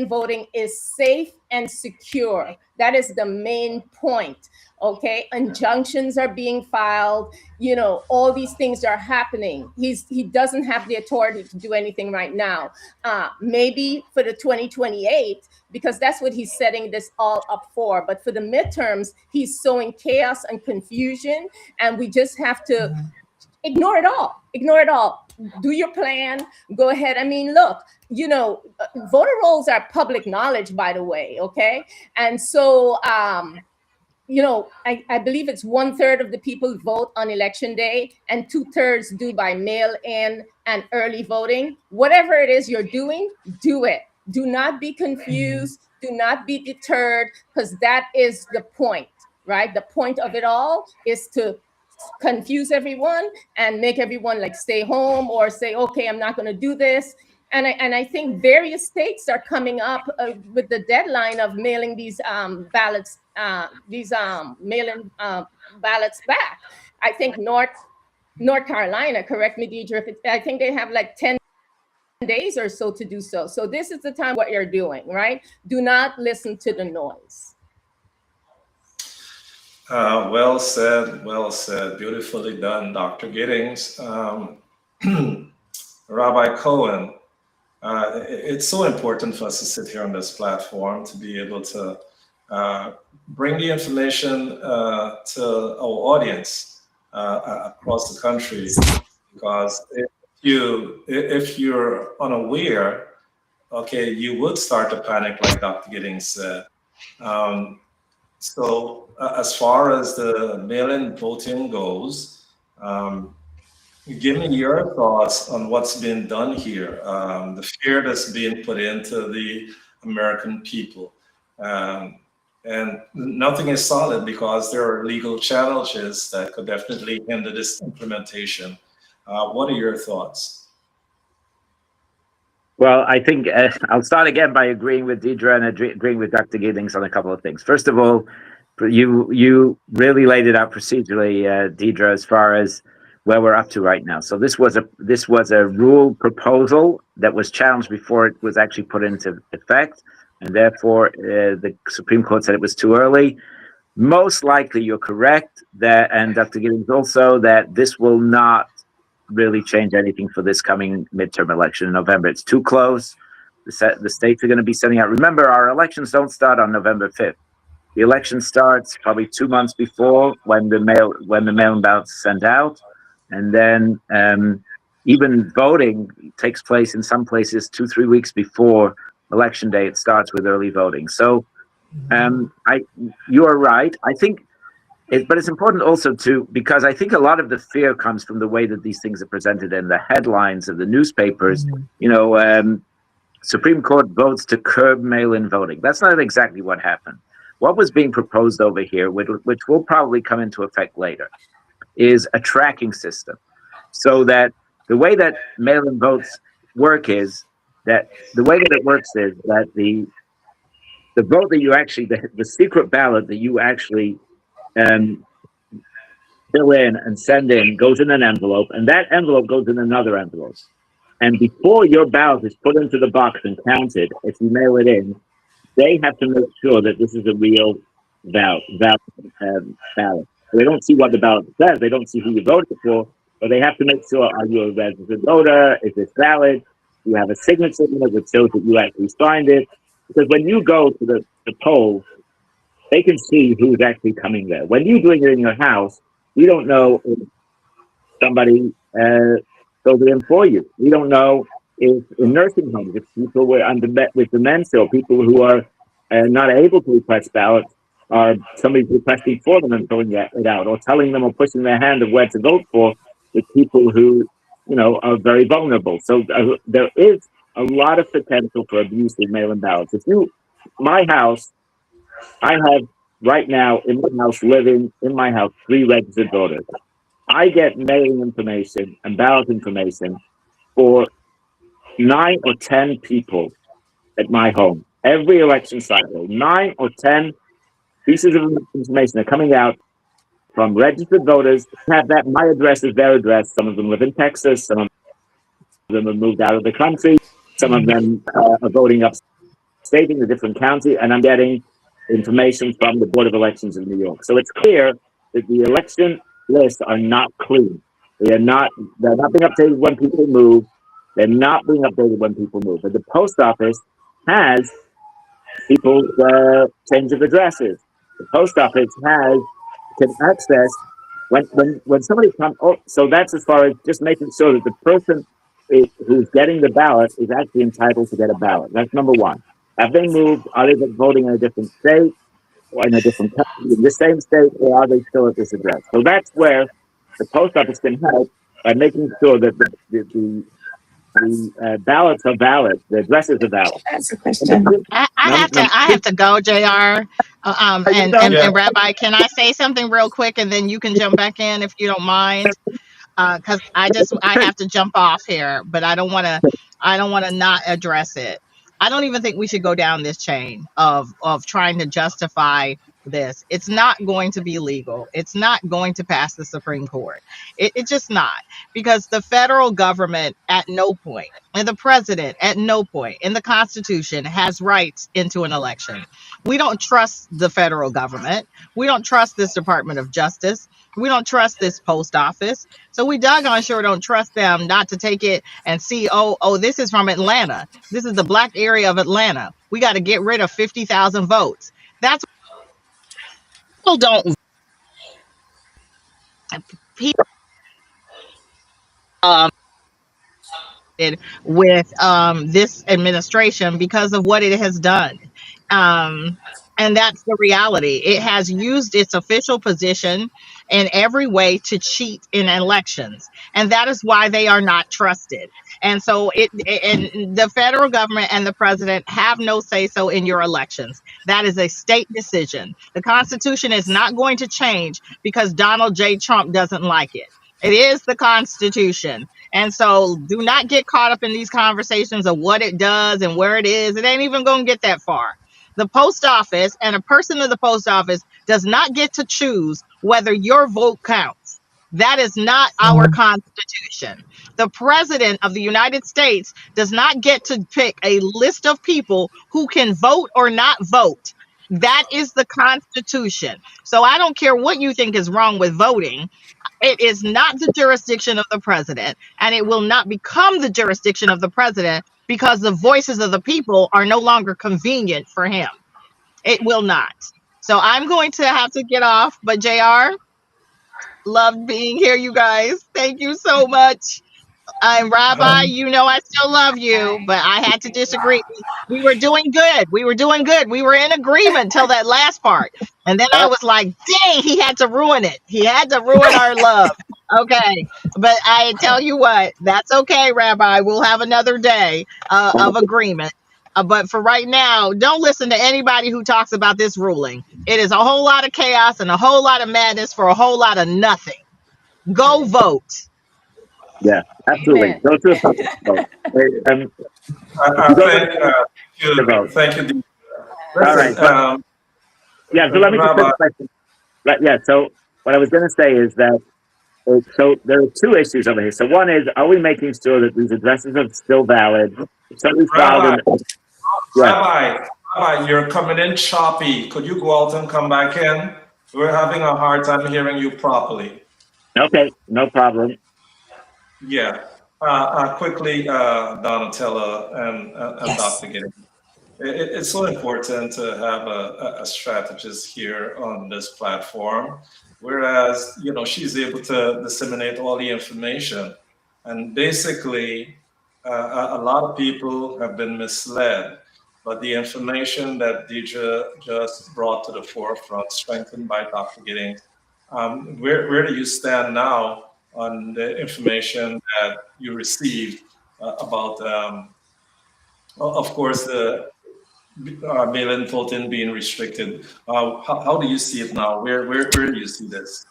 voting is safe and secure. That is the main point. Okay, injunctions are being filed. All these things are happening. He doesn't have the authority to do anything right now. Maybe for the 2028, because that's what he's setting this all up for. But for the midterms, he's sowing chaos and confusion, and we just have to ignore it all. Ignore it all. Do your plan. Go ahead. I mean, look, voter rolls are public knowledge, by the way. Okay, and so. I believe it's 1/3 of the people vote on election day and 2/3 do by mail-in and early voting. Whatever it is you're doing, do it. Do not be confused. Do not be deterred, because that is the point, right? The point of it all is to confuse everyone and make everyone stay home or say, okay, I'm not going to do this. And I think various states are coming up with the deadline of mailing these ballots, mail-in ballots back. I think North Carolina, correct me, Deidre, I think they have 10 days or so to do so. So this is the time what you're doing, right? Do not listen to the noise. Well said, beautifully done, Dr. Giddings. Rabbi Cohen, it's so important for us to sit here on this platform to be able to bring the information to our audience across the country, because if you're unaware, okay, you would start to panic, like Dr. Giddings said. So as far as the mail-in voting goes, give me your thoughts on what's being done here, the fear that's being put into the American people. And nothing is solid because there are legal challenges that could definitely hinder this implementation. What are your thoughts? Well, I think I'll start again by agreeing with Deidre and agreeing with Dr. Giddings on a couple of things. First of all, you really laid it out procedurally, Deidre, as far as where we're up to right now. So this was a rule proposal that was challenged before it was actually put into effect, and therefore the Supreme Court said it was too early. Most likely, you're correct that, and Dr. Giddings also, that this will not really change anything for this coming midterm election in November. It's too close. The states are going to be sending out. Remember, our elections don't start on November 5th. The election starts probably 2 months before when the mail-in ballots are sent out, and then even voting takes place in some places 2-3 weeks before election day. It starts with early voting. So you are right. I think. But it's important also because I think a lot of the fear comes from the way that these things are presented in the headlines of the newspapers. Supreme Court votes to curb mail-in voting. That's not exactly what happened. What was being proposed over here, which will probably come into effect later, is a tracking system. So that the way that mail-in votes work is that the vote that you actually, the secret ballot that you actually fill in and send in goes in an envelope, and that envelope goes in another envelope. And before your ballot is put into the box and counted, if you mail it in, they have to make sure that this is a real ballot. They don't see what the ballot says. They don't see who you voted for, but they have to make sure, are you a registered voter? Is this valid? Do you have a signature in it that shows that you actually signed it? Because when you go to the poll, they can see who's actually coming there. When you're doing it in your house, you don't know if somebody filled it in for you. We don't know if in nursing homes, if people were with dementia, or people who are not able to request ballots, are somebody's requesting for them and filling it out, or telling them or pushing their hand of where to vote for with people who, are very vulnerable. So there is a lot of potential for abuse in mail-in ballots. My house, I have right now in my house, living in my house, 3 registered voters. I get mailing information and ballot information for 9 or 10 people at my home. Every election cycle, 9 or 10 pieces of information are coming out from registered voters. Have that my address is their address. Some of them live in Texas. Some of them have moved out of the country. Some of them are voting upstate in a different county, and I'm getting information from the Board of Elections in New York. So it's clear that the election lists are not clean. They're not being updated when people move. They're not being updated when people move. But the post office has people's change of addresses. The post office can access when somebody comes. Oh, so that's as far as just making sure that the person who's getting the ballot is actually entitled to get a ballot. That's number one. Have they moved? Are they voting in a different state or in a different country, in the same state, or are they still at this address? So that's where the post office can help by making sure that the ballots are valid, the addresses are valid. That's a question. I have to go, JR. And Rabbi, can I say something real quick, and then you can jump back in if you don't mind? Because I have to jump off here, but I don't want to not address it. I don't even think we should go down this chain of trying to justify this. It's not going to be legal. It's not going to pass the Supreme Court. It's just not, because the federal government at no point, and the president at no point in the Constitution has rights into an election. We don't trust the federal government. We don't trust this Department of Justice. We don't trust this post office. So we doggone sure don't trust them not to take it and see, oh, this is from Atlanta. This is the black area of Atlanta. We got to get rid of 50,000 votes. That's people don't. People with this administration because of what it has done. And that's the reality. It has used its official position in every way to cheat in elections. And that is why they are not trusted. And so and the federal government and the president have no say so in your elections. That is a state decision. The Constitution is not going to change because Donald J. Trump doesn't like it. It is the Constitution. And so do not get caught up in these conversations of what it does and where it is. It ain't even going to get that far. The post office and a person in the post office does not get to choose whether your vote counts. That is not our Constitution. The President of the United States does not get to pick a list of people who can vote or not vote. That is the Constitution. So I don't care what you think is wrong with voting. It is not the jurisdiction of the president, and it will not become the jurisdiction of the president because the voices of the people are no longer convenient for him. It will not. So I'm going to have to get off, but JR, loved being here, you guys. Thank you so much. I'm Rabbi, you know I still love you, but I had to disagree. We were doing good. We were doing good. We were in agreement till that last part. And then I was like, dang, he had to ruin it. He had to ruin our love. Okay. But I tell you what, that's okay, Rabbi. We'll have another day of agreement. But for right now, don't listen to anybody who talks about this ruling. It is a whole lot of chaos and a whole lot of madness for a whole lot of nothing. Go vote. Yeah, absolutely. Amen. Go to the public vote. Thank you. All right. Listen, Yeah, so let me just Rabbi, finish my, yeah, so what I was going to say is that, so there are two issues over here. So one is, are we making sure that these addresses are still valid? If somebody's filed Rabbi, you're coming in choppy. Could you go out and come back in? We're having a hard time hearing you properly. Okay, no problem. Yeah. Quickly, Donatella and Yes. Dr. Giddings. It's so important to have a strategist here on this platform, whereas, she's able to disseminate all the information. And basically, a lot of people have been misled, but the information that Deidre just brought to the forefront, strengthened by Dr. Giddings, where do you stand now on the information that you received about, of course, the mail-in voting being restricted? How do you see it now? Where do you see this?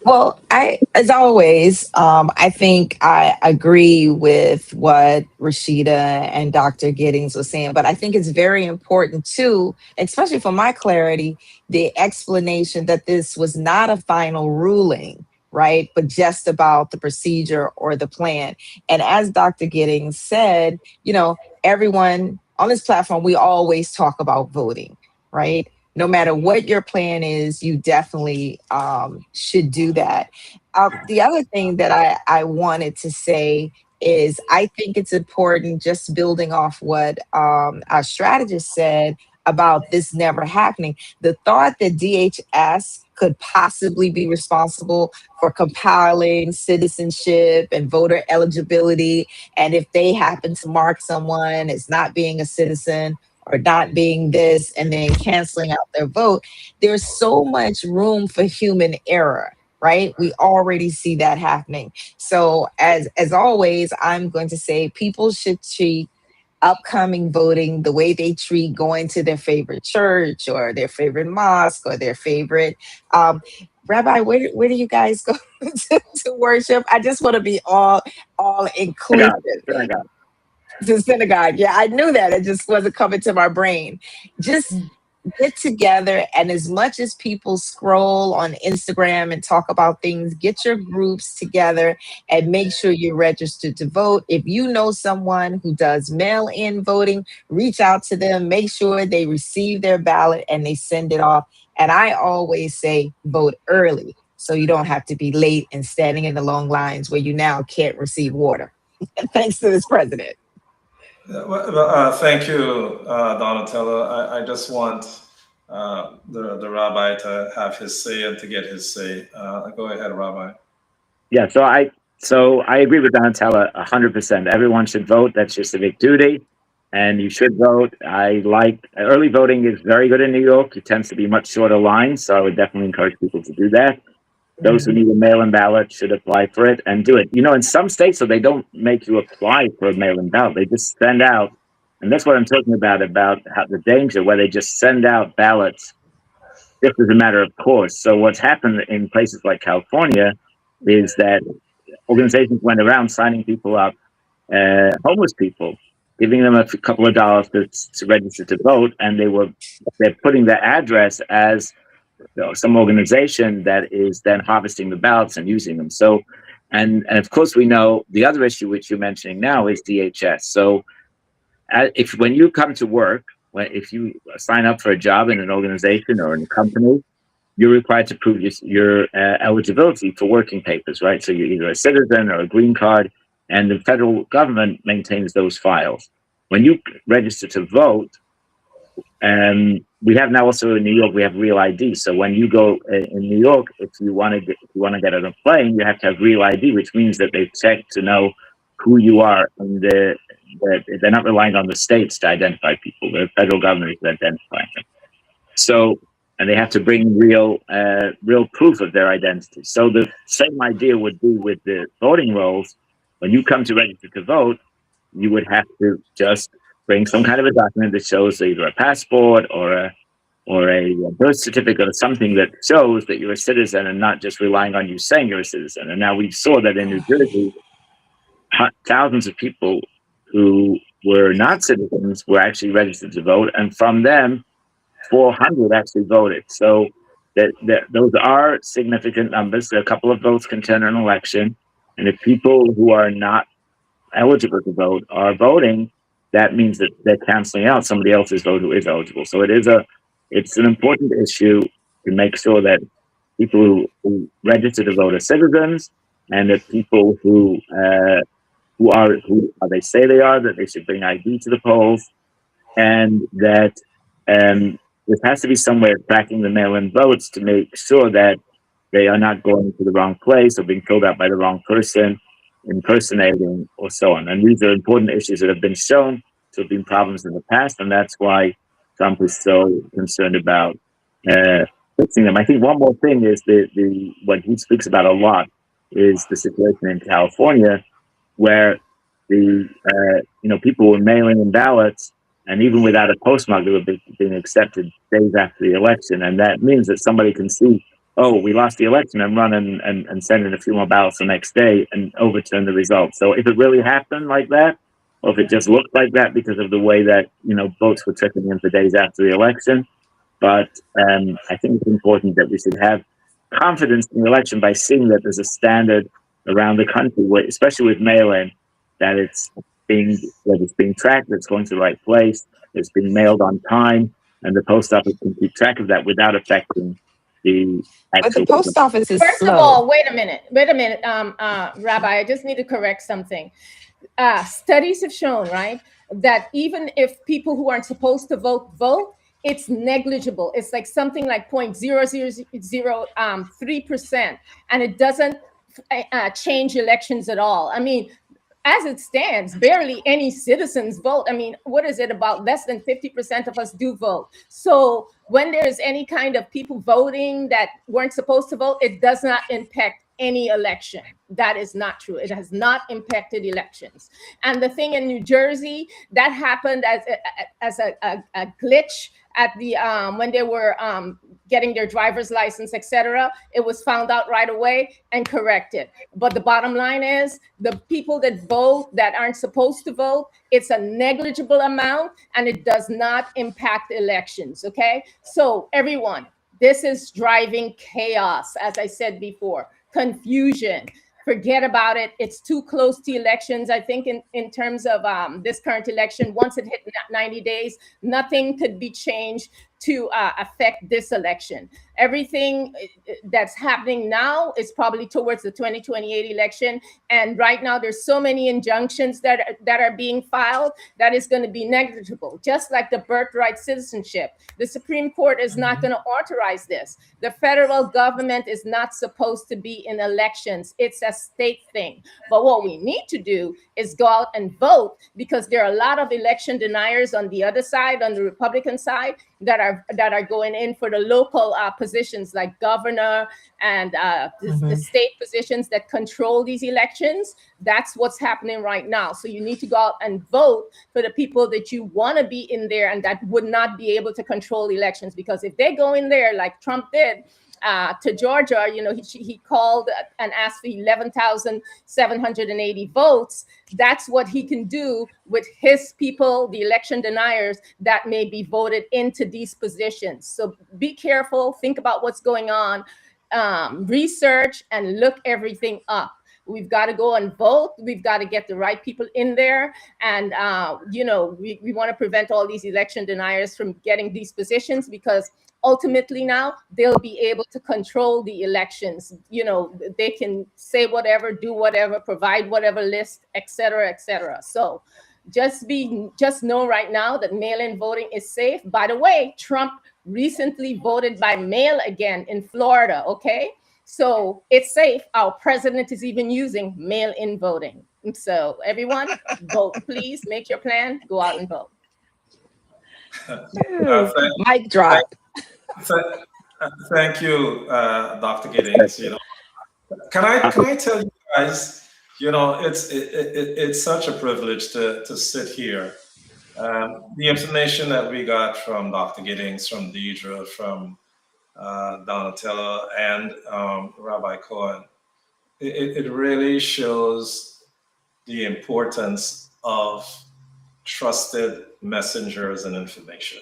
Well, as always, I think I agree with what Rashida and Dr. Giddings was saying, but I think it's very important too, especially for my clarity, the explanation that this was not a final ruling, right? But just about the procedure or the plan. And as Dr. Giddings said, everyone on this platform, we always talk about voting, right? No matter what your plan is, you definitely should do that. The other thing that I wanted to say is I think it's important, just building off what our strategist said about this never happening. The thought that DHS could possibly be responsible for compiling citizenship and voter eligibility, and if they happen to mark someone as not being a citizen or not being this and then canceling out their vote, there's so much room for human error, right? We already see that happening. So as always, I'm going to say people should treat upcoming voting the way they treat going to their favorite church or their favorite mosque or their favorite Rabbi, where do you guys go to worship? I just want to be all inclusive. Synagogue. The synagogue. Yeah, I knew that. It just wasn't coming to my brain. Just get together, and as much as people scroll on Instagram and talk about things, get your groups together and make sure you're registered to vote. If you know someone who does mail-in voting, reach out to them, make sure they receive their ballot and they send it off. And I always say vote early so you don't have to be late and standing in the long lines where you now can't receive water. Thanks to this president. Thank you, Donatella. I just want the rabbi to have his say and to get his say. Go ahead, Rabbi. Yeah, so I agree with Donatella 100%. Everyone should vote. That's your civic duty, and you should vote. Early voting is very good in New York. It tends to be much shorter lines, so I would definitely encourage people to do that. Those who need a mail-in ballot should apply for it and do it. In some states, so they don't make you apply for a mail-in ballot. They just send out, and that's what I'm talking about how the danger, where they just send out ballots just as a matter of course. So what's happened in places like California is that organizations went around signing people up, homeless people, giving them a couple of dollars to register to vote, and they're putting their address as some organization that is then harvesting the ballots and using them. So, and of course we know the other issue which you're mentioning now is DHS. So, if when you come to work, if you sign up for a job in an organization or in a company, you're required to prove your eligibility for working papers, right? So you're either a citizen or a green card, and the federal government maintains those files. When you register to vote, we have now also in New York, we have Real ID. So when you go in New York, if you want to get on a plane, you have to have Real ID, which means that they check to know who you are, and they're not relying on the states to identify people. The federal government is identifying them. So, and they have to bring real proof of their identity. So the same idea would be with the voting rolls. When you come to register to vote, you would have to just bring some kind of a document that shows either a passport or a birth certificate or something that shows that you're a citizen and not just relying on you saying you're a citizen. And now we saw that in New Jersey, thousands of people who were not citizens were actually registered to vote, and from them, 400 actually voted. So those are significant numbers. A couple of votes can turn an election, and if people who are not eligible to vote are voting, that means that they're canceling out somebody else's vote who is eligible. So it's an important issue to make sure that people who register to vote are citizens, and that people who they say they are, that they should bring ID to the polls, and that there has to be some way of tracking the mail-in votes to make sure that they are not going to the wrong place or being filled out by the wrong person, impersonating, or so on. And these are important issues that have been shown to have been problems in the past, and that's why Trump is so concerned about fixing them. I think one more thing is what he speaks about a lot is the situation in California, where people were mailing in ballots, and even without a postmark, they were being accepted days after the election. And that means that somebody can see, oh, we lost the election, and run and send in a few more ballots the next day and overturn the results. So if it really happened like that, or if it just looked like that because of the way that, votes were trickling in for days after the election. But I think it's important that we should have confidence in the election by seeing that there's a standard around the country, especially with mail-in, that it's being tracked, that it's going to the right place, it's being mailed on time, and the post office can keep track of that without affecting the actual. But the post office is First slow. of all, wait a minute, Rabbi, I just need to correct something. Studies have shown, right, that even if people who aren't supposed to vote, it's negligible. It's like something like 0.0003%, and it doesn't change elections at all. I mean, as it stands, barely any citizens vote. I mean, what is it, about less than 50% of us do vote? So when there's any kind of people voting that weren't supposed to vote, it does not impact any election. That is not true. It has not impacted elections. And the thing in New Jersey, that happened as a glitch at the when they were getting their driver's license, etc. It was found out right away and corrected. But the bottom line is, the people that vote that aren't supposed to vote, it's a negligible amount, and it does not impact elections. Okay, so everyone, this is driving chaos, as I said before, confusion. Forget about it. It's too close to elections. I think in terms of this current election, once it hit 90 days, nothing could be changed to affect this election. Everything that's happening now is probably towards the 2028 election. And right now, there's so many injunctions that are being filed that is going to be negligible, just like the birthright citizenship. The Supreme Court is not going to authorize this. The federal government is not supposed to be in elections. It's a state thing. But what we need to do is go out and vote, because there are a lot of election deniers on the other side, on the Republican side, that are going in for the local positions like governor and the state positions that control these elections. That's what's happening right now. So you need to go out and vote for the people that you want to be in there and that would not be able to control elections. Because if they go in there like Trump did to Georgia, he called and asked for 11,780 votes. That's what he can do with his people, the election deniers that may be voted into these positions. So be careful, think about what's going on, research and look everything up. We've got to go and vote. We've got to get the right people in there. And, we want to prevent all these election deniers from getting these positions, because ultimately now they'll be able to control the elections. They can say whatever, do whatever, provide whatever list, et cetera, et cetera. So just know right now that mail-in voting is safe. By the way, Trump recently voted by mail again in Florida, okay? So it's safe. Our president is even using mail-in voting. So everyone, vote, please. Make your plan. Go out and vote. Mic drop. Thank you, Dr. Giddings. Can I tell you guys? It's such a privilege to sit here. The information that we got from Dr. Giddings, from Deidre, from Donatella, and Rabbi Cohen, it really shows the importance of trusted messengers and information.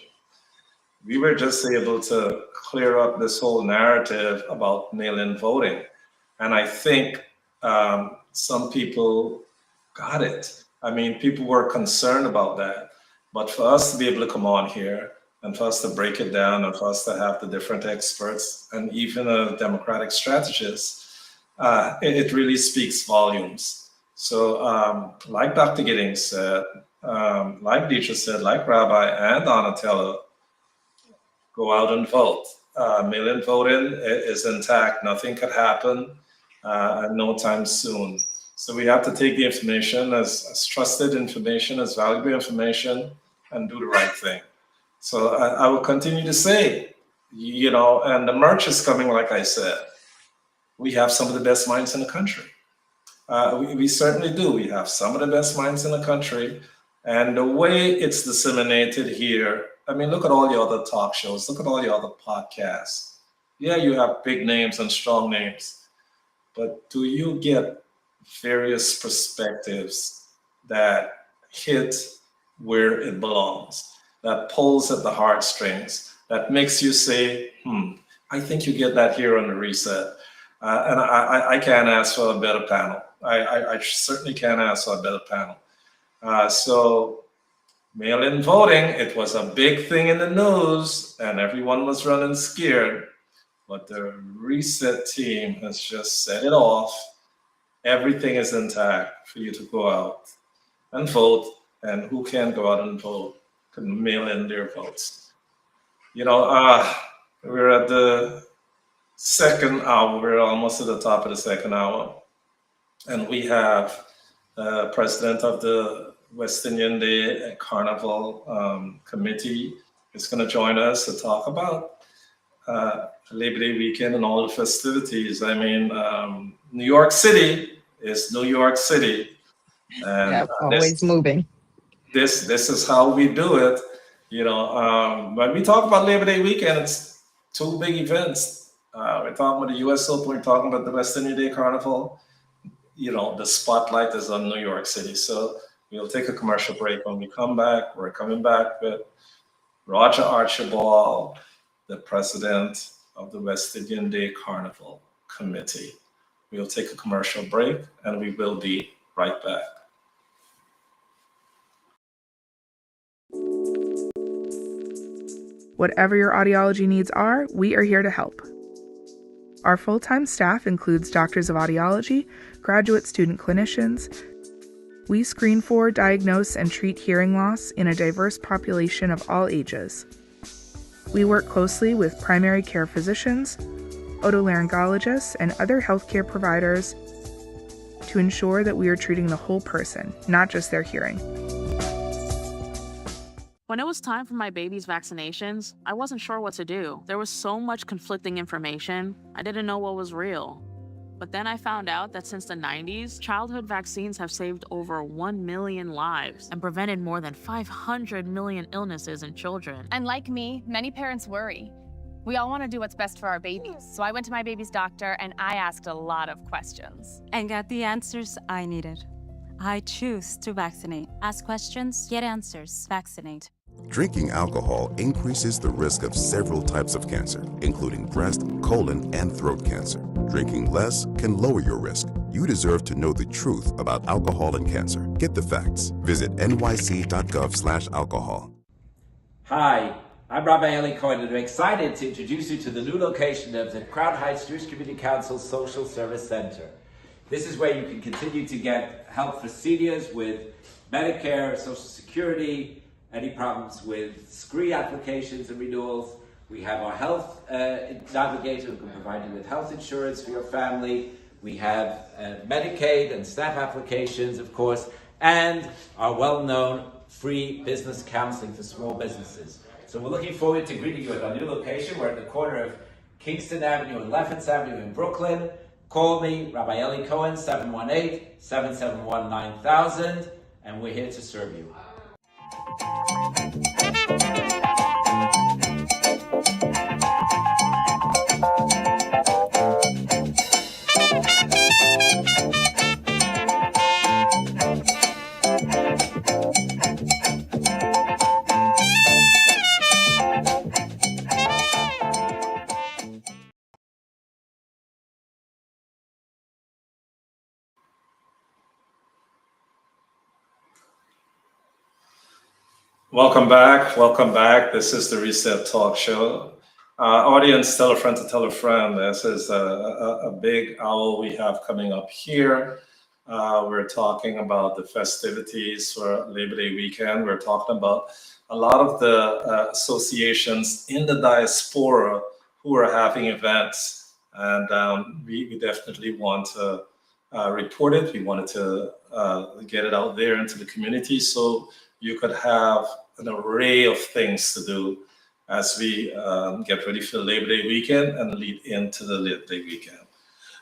We were just able to clear up this whole narrative about mail-in voting. And I think some people got it. I mean, people were concerned about that. But for us to be able to come on here and for us to break it down and for us to have the different experts and even a democratic strategist, it really speaks volumes. So like Dr. Giddings said, like Deidre said, like Rabbi and Donatella, go out and vote. Mail-in voting is intact. Nothing could happen no time soon. So we have to take the information as trusted information, as valuable information, and do the right thing. So I will continue to say, and the merch is coming, like I said. We have some of the best minds in the country. We certainly do. We have some of the best minds in the country. And the way it's disseminated here, I mean, look at all the other talk shows. Look at all the other podcasts. Yeah, you have big names and strong names. But do you get various perspectives that hit where it belongs, that pulls at the heartstrings, that makes you say, I think you get that here on the Reset. And I can't ask for a better panel. I certainly can't ask for a better panel. So mail-in voting, it was a big thing in the news and everyone was running scared, but the Reset team has just set it off. Everything is intact for you to go out and vote, and who can go out and vote can mail in their votes. We're at the second hour. We're almost at the top of the second hour, and we have president of the West Indian Day Carnival Committee is going to join us to talk about Labor Day weekend and all the festivities. I mean, New York City is New York City, and always moving. This is how we do it. When we talk about Labor Day weekend, it's two big events. We're talking about the U.S. Open. We're talking about the West Indian Day Carnival. The spotlight is on New York City. So we'll take a commercial break. When we come back, we're coming back with Roger Archibald, the president of the West Indian Day Carnival Committee. We'll take a commercial break and we will be right back. Whatever your audiology needs are, we are here to help. Our full-time staff includes doctors of audiology, graduate student clinicians. We screen for, diagnose, and treat hearing loss in a diverse population of all ages. We work closely with primary care physicians, otolaryngologists, and other healthcare providers to ensure that we are treating the whole person, not just their hearing. When it was time for my baby's vaccinations, I wasn't sure what to do. There was so much conflicting information, I didn't know what was real. But then I found out that since the 90s, childhood vaccines have saved over 1 million lives and prevented more than 500 million illnesses in children. And like me, many parents worry. We all want to do what's best for our babies, so I went to my baby's doctor and I asked a lot of questions. And got the answers I needed. I choose to vaccinate. Ask questions, get answers, vaccinate. Drinking alcohol increases the risk of several types of cancer, including breast, colon, and throat cancer. Drinking less can lower your risk. You deserve to know the truth about alcohol and cancer. Get the facts. Visit nyc.gov/alcohol. Hi, I'm Rabbi Eli Cohen, and I'm excited to introduce you to the new location of the Crown Heights Jewish Community Council Social Service Center. This is where you can continue to get help for seniors with Medicare, Social Security, any problems with SCREE applications and renewals. We have our health navigator who can provide you with health insurance for your family. We have Medicaid and SNAP applications, of course, and our well-known free business counseling for small businesses. So we're looking forward to greeting you at our new location. We're at the corner of Kingston Avenue and Lefferts Avenue in Brooklyn. Call me, Rabbi Eli Cohen, 718-771-9000, and we're here to serve you. Welcome back. Welcome back. This is the Reset Talk Show. Audience, tell a friend to tell a friend. This is a big owl we have coming up here. We're talking about the festivities for Labor Day weekend. We're talking about a lot of the associations in the diaspora who are having events. And we definitely want to report it. We wanted to get it out there into the community so you could have an array of things to do as we get ready for Labor Day weekend and lead into the Labor Day weekend.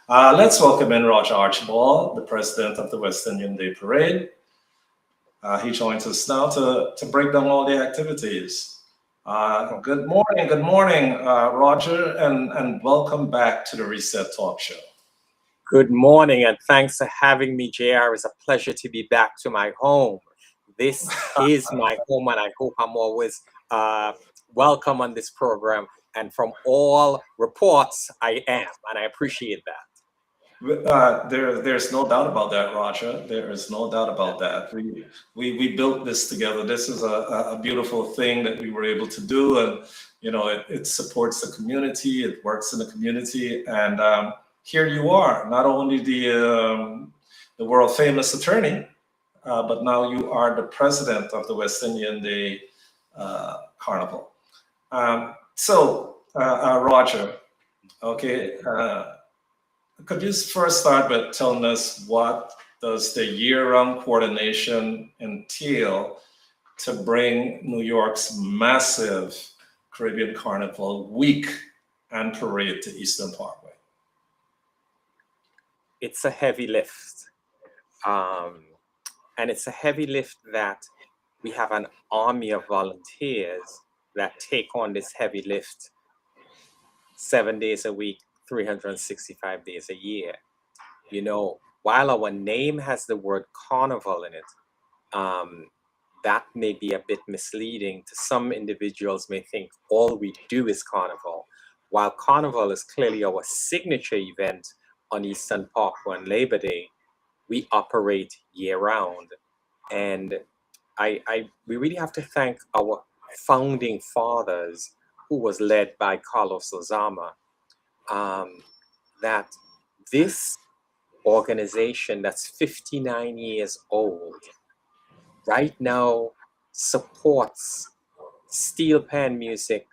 Let's welcome in Roger Archibald, the president of the West Indian Day Parade. He joins us now to break down all the activities. Good morning, Roger, and welcome back to the Reset Talk Show. Good morning, and thanks for having me, JR. It's a pleasure to be back to my home. This is my home, and I hope I'm always welcome on this program. And from all reports, I am, and I appreciate that. There's no doubt about that, Roger. There is no doubt about that. We built this together. This is a beautiful thing that we were able to do, and you know it supports the community. It works in the community, and here you are, not only the world famous attorney, but now you are the president of the West Indian Day Carnival. Roger, okay, could you first start by telling us what does the year-round coordination entail to bring New York's massive Caribbean Carnival week and parade to Eastern Parkway? It's a heavy lift. And it's a heavy lift that we have an army of volunteers that take on this heavy lift 7 days a week, 365 days a year. You know, while our name has the word carnival in it, that may be a bit misleading. To some individuals may think all we do is carnival. While carnival is clearly our signature event on Eastern Parkway on Labor Day, we operate year-round, and we really have to thank our founding fathers, who was led by Carlos Lozama, that this organization that's 59 years old right now supports steel pan music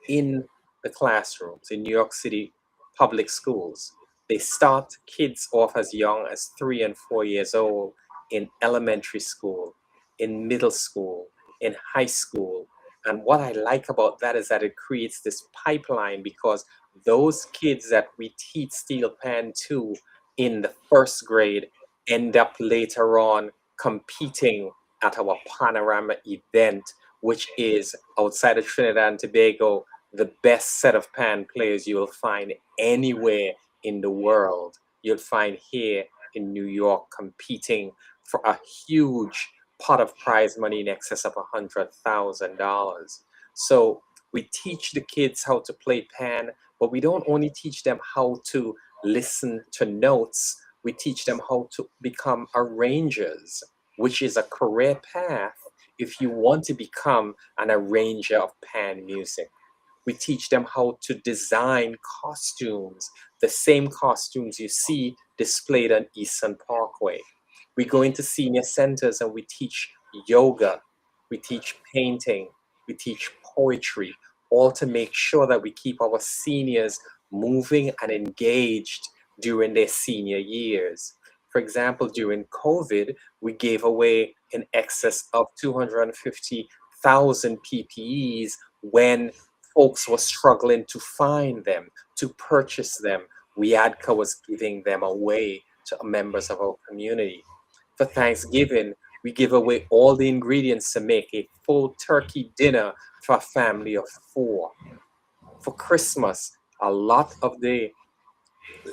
in the classrooms in New York City public schools. They start kids off as young as 3 and 4 years old in elementary school, in middle school, in high school. And what I like about that is that it creates this pipeline, because those kids that we teach steel pan to in the first grade end up later on competing at our Panorama event, which is outside of Trinidad and Tobago, the best set of pan players you will find anywhere in the world. You'll find here in New York competing for a huge pot of prize money in excess of $100,000. So we teach the kids how to play pan, but we don't only teach them how to listen to notes, we teach them how to become arrangers, which is a career path if you want to become an arranger of pan music. We teach them how to design costumes, the same costumes you see displayed on Eastern Parkway. We go into senior centers and we teach yoga, we teach painting, we teach poetry, all to make sure that we keep our seniors moving and engaged during their senior years. For example, during COVID, we gave away in excess of 250,000 PPEs when folks were struggling to find them, to purchase them. WIADCA was giving them away to members of our community. For Thanksgiving, we give away all the ingredients to make a full turkey dinner for a family of 4. For Christmas, a lot of the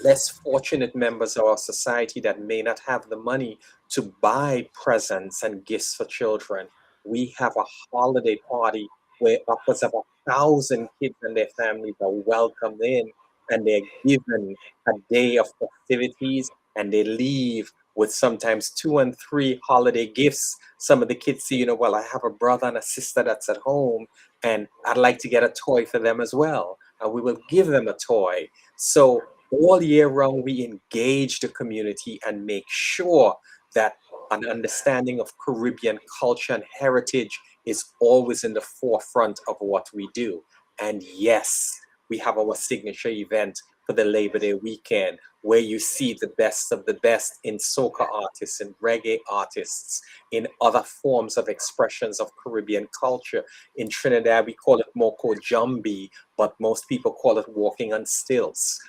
less fortunate members of our society that may not have the money to buy presents and gifts for children, we have a holiday party where upwards of 1,000 kids and their families are welcomed in, and they're given a day of festivities, and they leave with sometimes 2 and 3 holiday gifts. Some of the kids say, well, I have a brother and a sister that's at home, and I'd like to get a toy for them as well. And we will give them a toy. So all year round, we engage the community and make sure that an understanding of Caribbean culture and heritage is always in the forefront of what we do. And yes, we have our signature event for the Labor Day weekend, where you see the best of the best in soca artists and reggae artists, in other forms of expressions of Caribbean culture. In Trinidad, we call it Moko Jambi, but most people call it walking on stilts.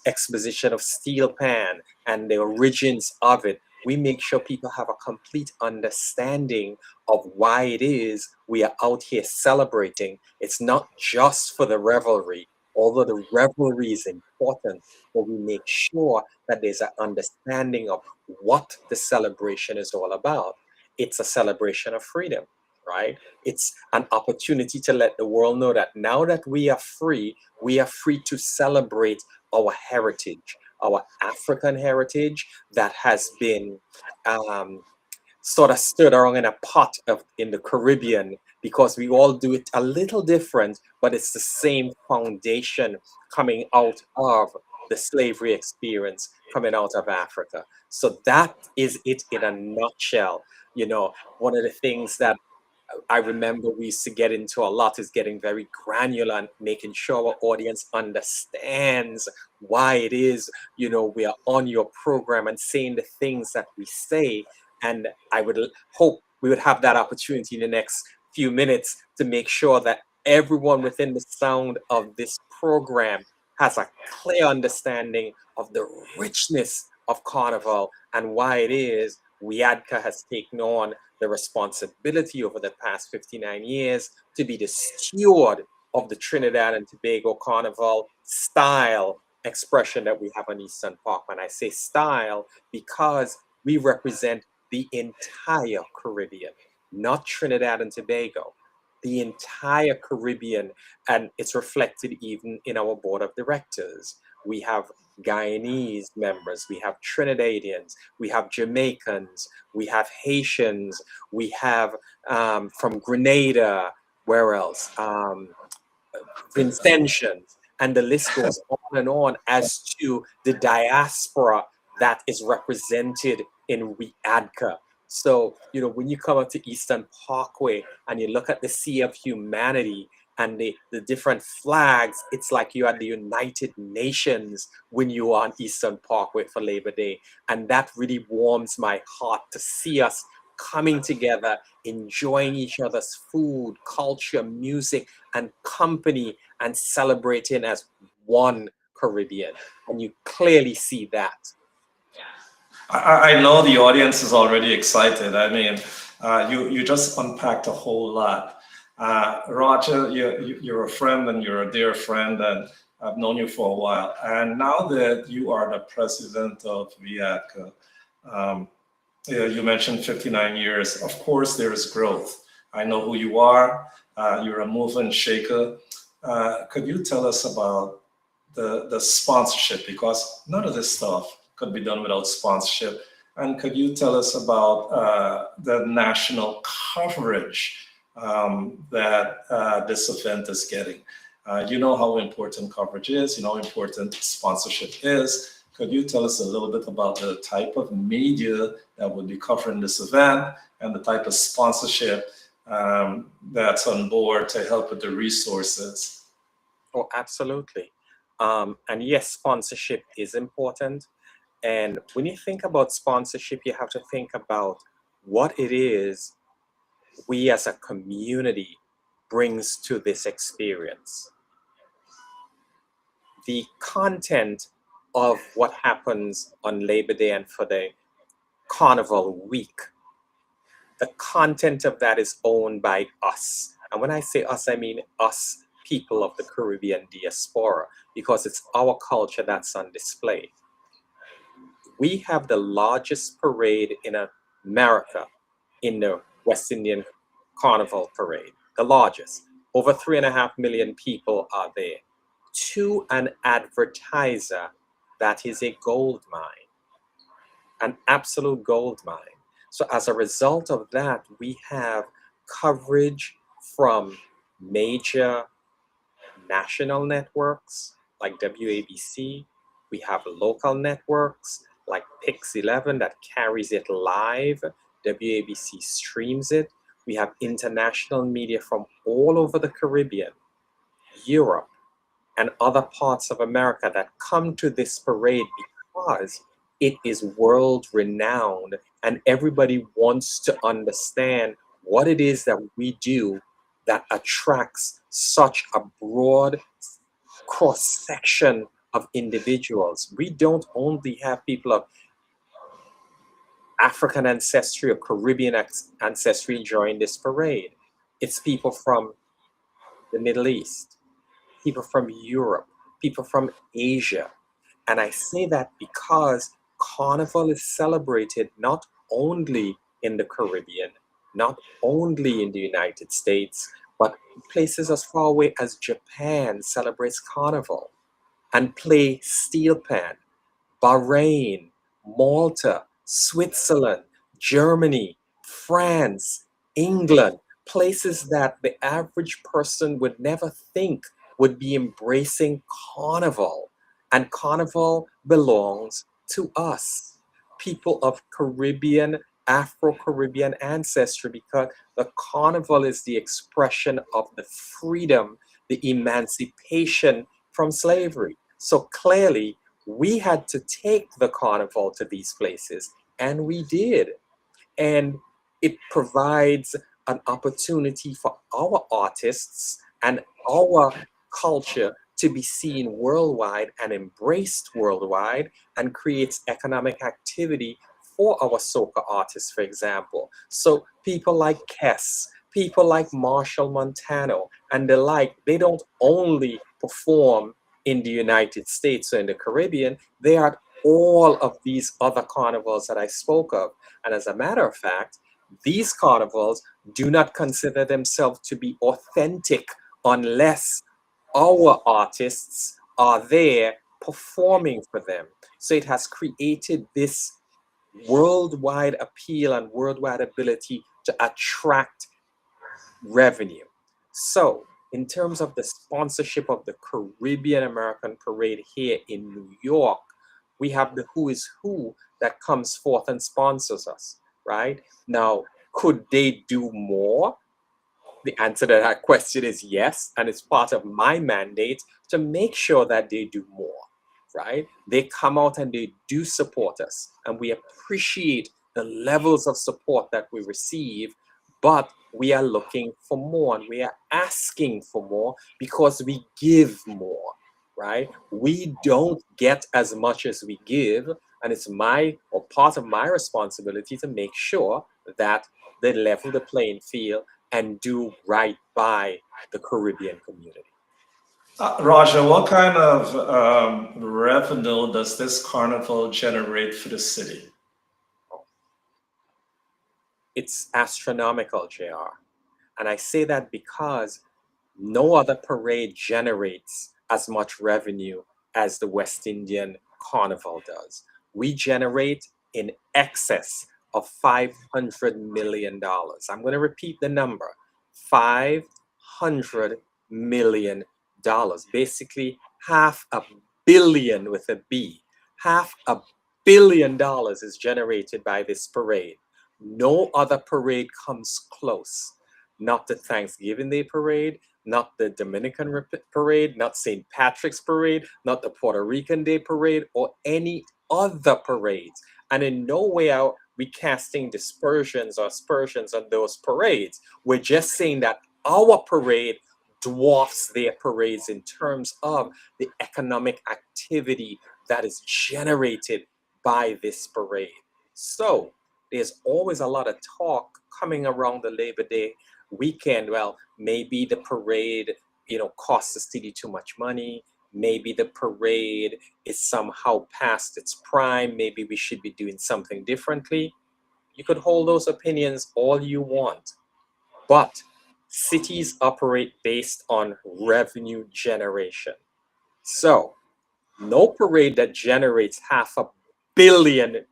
Exposition of steel pan and the origins of it. We make sure people have a complete understanding of why it is we are out here celebrating. It's not just for the revelry, although the revelry is important, but we make sure that there's an understanding of what the celebration is all about. It's a celebration of freedom, right? It's an opportunity to let the world know that now that we are free to celebrate our heritage, our African heritage that has been sort of stirred around in a pot in the Caribbean, because we all do it a little different, but it's the same foundation coming out of the slavery experience coming out of Africa. So that is it in a nutshell. One of the things that I remember we used to get into a lot is getting very granular and making sure our audience understands why it is, we are on your program and saying the things that we say. And I would hope we would have that opportunity in the next few minutes to make sure that everyone within the sound of this program has a clear understanding of the richness of Carnival and why it is WIADCA has taken on the responsibility over the past 59 years to be the steward of the Trinidad and Tobago Carnival style expression that we have on Eastern Park. And I say style because we represent the entire Caribbean, not Trinidad and Tobago, the entire Caribbean, and it's reflected even in our board of directors. We have Guyanese members, we have Trinidadians, we have Jamaicans, we have Haitians, we have from Grenada, where else? Vincentians, and the list goes on and on as to the diaspora that is represented in WIADCA. So, when you come up to Eastern Parkway and you look at the Sea of Humanity and the different flags, it's like you're at the United Nations when you are on Eastern Parkway for Labor Day. And that really warms my heart to see us coming together, enjoying each other's food, culture, music, and company, and celebrating as one Caribbean. And you clearly see that. I know the audience is already excited. I mean, you just unpacked a whole lot. Roger, you're a friend and you're a dear friend, and I've known you for a while. And now that you are the president of VIACA, yeah, you mentioned 59 years. Of course, there is growth. I know who you are. You're a mover and shaker. Could you tell us about the sponsorship? Because none of this stuff could be done without sponsorship. And could you tell us about the national coverage that this event is getting? You know how important coverage is, you know how important sponsorship is. Could you tell us a little bit about the type of media that would be covering this event and the type of sponsorship that's on board to help with the resources? Oh, absolutely. And yes, sponsorship is important. And when you think about sponsorship, you have to think about what it is we as a community brings to this experience. The content of what happens on Labor Day and for the Carnival week, the content of that is owned by us. And when I say us, I mean us, people of the Caribbean diaspora, because it's our culture that's on display. We have the largest parade in America in the West Indian Carnival Parade, the largest. Over 3.5 million people are there. To an advertiser, that is a gold mine, an absolute gold mine. So as a result of that, we have coverage from major national networks like WABC. We have local networks like Pix 11 that carries it live. WABC streams it. We have international media from all over the Caribbean, Europe, and other parts of America that come to this parade because it is world renowned and everybody wants to understand what it is that we do that attracts such a broad cross section of individuals. We don't only have people of African ancestry or Caribbean ancestry enjoying this parade. It's people from the Middle East, people from Europe, people from Asia. And I say that because Carnival is celebrated not only in the Caribbean, not only in the United States, but places as far away as Japan celebrates Carnival and play steel pan. Bahrain, Malta, Switzerland, Germany, France, England, places that the average person would never think would be embracing Carnival. And Carnival belongs to us, people of Caribbean, Afro-Caribbean ancestry, because the Carnival is the expression of the freedom, the emancipation from slavery. So clearly, we had to take the Carnival to these places, and we did. And it provides an opportunity for our artists and our culture to be seen worldwide and embraced worldwide, and creates economic activity for our soca artists, for example. So people like Kess, people like Marshall Montano, and the like, they don't only perform in the United States or in the Caribbean, they are at all of these other carnivals that I spoke of. And as a matter of fact, these carnivals do not consider themselves to be authentic unless our artists are there performing for them. So it has created this worldwide appeal and worldwide ability to attract revenue. So in terms of the sponsorship of the Caribbean American Parade here in New York, we have the who is who that comes forth and sponsors us, right? Now, could they do more? The answer to that question is yes, and it's part of my mandate to make sure that they do more, right? They come out and they do support us, and we appreciate the levels of support that we receive, but we are looking for more and we are asking for more because we give more, right? We don't get as much as we give, and it's my or part of my responsibility to make sure that they level the playing field and do right by the Caribbean community. Roger, what kind of revenue does this carnival generate for the city? It's astronomical, JR. And I say that because no other parade generates as much revenue as the West Indian Carnival does. We generate in excess of $500 million. I'm going to repeat the number, $500 million. Basically, $500 million with a B. $500 million is generated by this parade. No other parade comes close. Not the Thanksgiving Day parade, not the Dominican parade, not St. Patrick's parade, not the Puerto Rican Day parade, or any other parades. And in no way are we casting dispersions or aspersions on those parades. We're just saying that our parade dwarfs their parades in terms of the economic activity that is generated by this parade. So there's always a lot of talk coming around the Labor Day weekend. Well, maybe the parade, costs the city too much money. Maybe the parade is somehow past its prime. Maybe we should be doing something differently. You could hold those opinions all you want, but cities operate based on revenue generation. So no parade that generates $500 million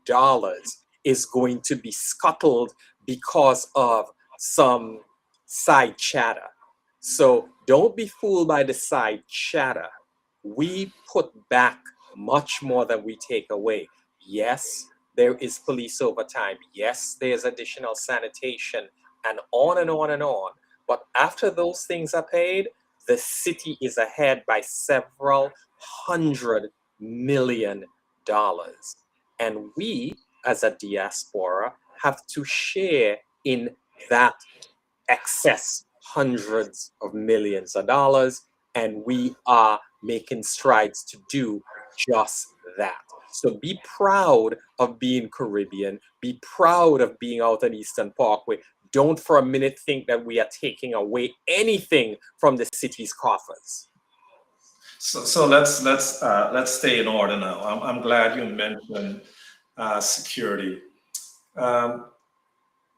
is going to be scuttled because of some side chatter. So don't be fooled by the side chatter. We put back much more than we take away. Yes, there is police overtime. Yes, there's additional sanitation, and on and on and on. But after those things are paid, the city is ahead by several $100 million. And we, as a diaspora, have to share in that excess hundreds of millions of dollars, and we are making strides to do just that. So be proud of being Caribbean, be proud of being out on Eastern Parkway. Don't for a minute think that we are taking away anything from the city's coffers. So let's stay in order now. I'm glad you mentioned security.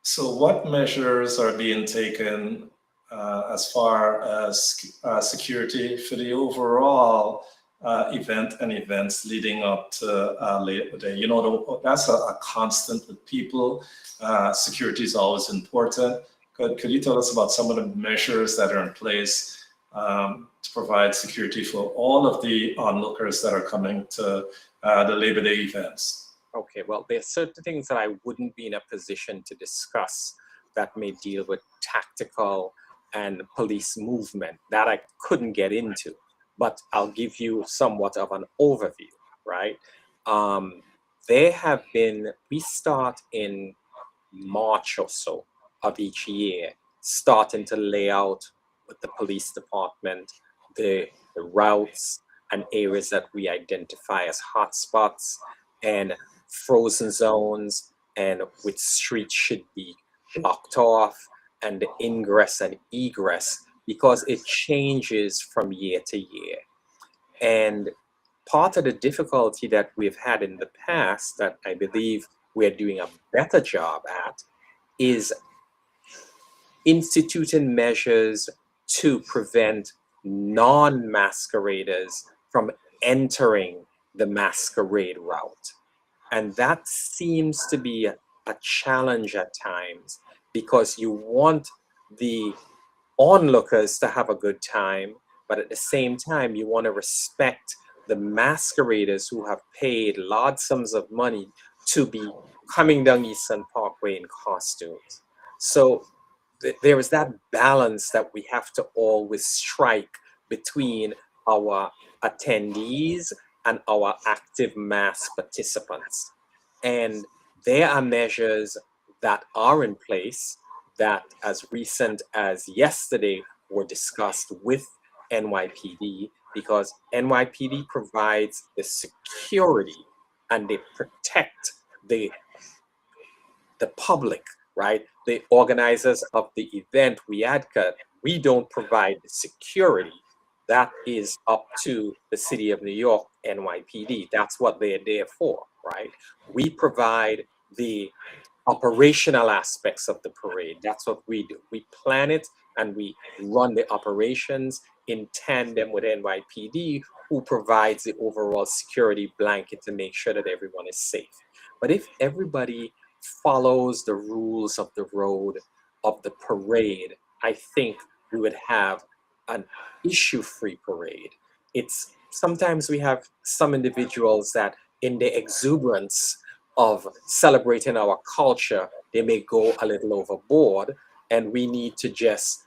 So what measures are being taken as far as security for the overall event and events leading up to Labor Day? That's a constant with people. Security is always important. Could you tell us about some of the measures that are in place to provide security for all of the onlookers that are coming to the Labor Day events? Okay, well, there are certain things that I wouldn't be in a position to discuss that may deal with tactical and police movement that I couldn't get into, but I'll give you somewhat of an overview, right? We start in March or so of each year, starting to lay out with the police department the routes and areas that we identify as hotspots and frozen zones, and which streets should be blocked off, and the ingress and egress, because it changes from year to year. And part of the difficulty that we've had in the past that I believe we're doing a better job at is instituting measures to prevent non-masqueraders from entering the masquerade route. And that seems to be a challenge at times, because you want the onlookers to have a good time, but at the same time, you want to respect the masqueraders who have paid large sums of money to be coming down Eastern Parkway in costumes. So there is that balance that we have to always strike between our attendees and our active mass participants. And there are measures that are in place that, as recent as yesterday, were discussed with NYPD, because NYPD provides the security and they protect the public right? The organizers of the event, WIADCA, we don't provide security. That is up to the City of New York, NYPD. That's what they're there for, right? We provide the operational aspects of the parade. That's what we do. We plan it and we run the operations in tandem with NYPD, who provides the overall security blanket to make sure that everyone is safe. But if everybody follows the rules of the road of the parade, I think we would have an issue-free parade. It's sometimes we have some individuals that in the exuberance of celebrating our culture, they may go a little overboard, and we need to just,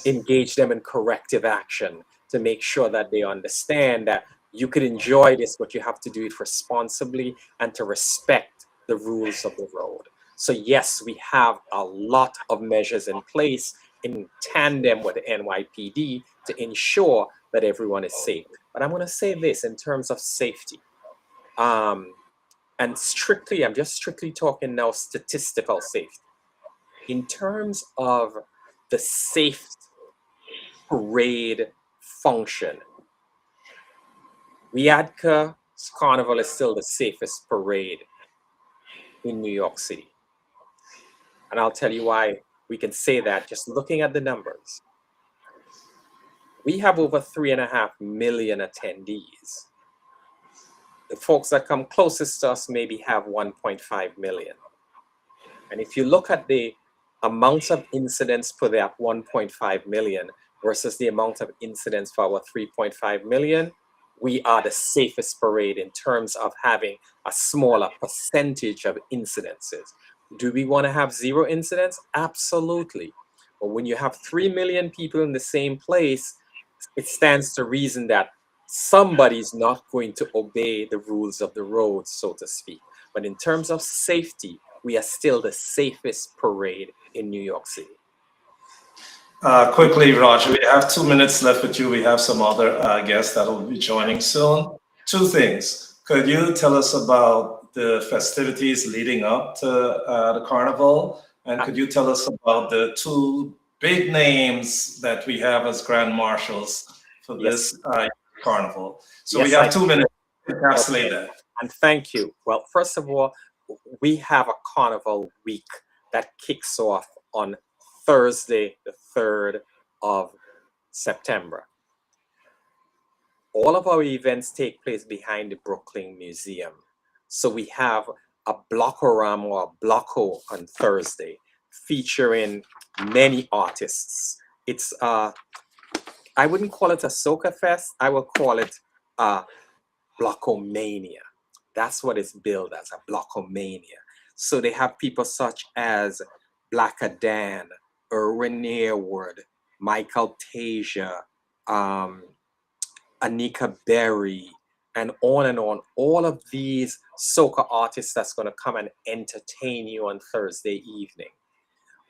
engage them in corrective action to make sure that they understand that you could enjoy this, but you have to do it responsibly and to respect the rules of the road. So yes, we have a lot of measures in place in tandem with the NYPD to ensure that everyone is safe. But I'm going to say this in terms of safety. And I'm just strictly talking now statistical safety. In terms of the safe parade function, WIADCA's Carnival is still the safest parade in New York City. And I'll tell you why we can say that just looking at the numbers. We have over 3.5 million attendees. The folks that come closest to us maybe have 1.5 million. And if you look at the amount of incidents per that 1.5 million versus the amount of incidents for our 3.5 million, we are the safest parade in terms of having a smaller percentage of incidences. Do we want to have 0 incidents? Absolutely. But when you have 3 million people in the same place, it stands to reason that somebody's not going to obey the rules of the road, so to speak. But in terms of safety, we are still the safest parade in New York City. Quickly, Roger, we have 2 minutes left with you. We have some other guests that will be joining soon. 2 things. Could you tell us about the festivities leading up to the carnival? And could you tell us about the 2 big names that we have as grand marshals for this carnival? So we have 2 minutes to encapsulate that. And thank you. Well, first of all, we have a carnival week that kicks off on Thursday, the 3rd of September. All of our events take place behind the Brooklyn Museum. So we have a blockorama or a blocko on Thursday featuring many artists. It's I wouldn't call it a soca fest. I would call it a blockomania. That's what it's billed as, a blockomania. So they have people such as Black Adan, Erwin Nearwood, Michael Tasia, Anika Berry, and on and on. All of these soca artists that's going to come and entertain you on Thursday evening.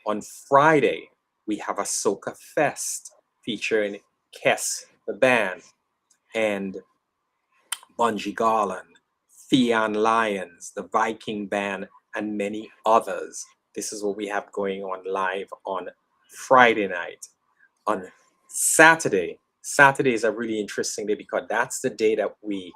On Friday, we have a soca fest featuring Kess, the band, and Bungie Garland, Theon Lyons, the Viking Band, and many others. This is what we have going on live on Friday night. On Saturday is a really interesting day because that's the day that we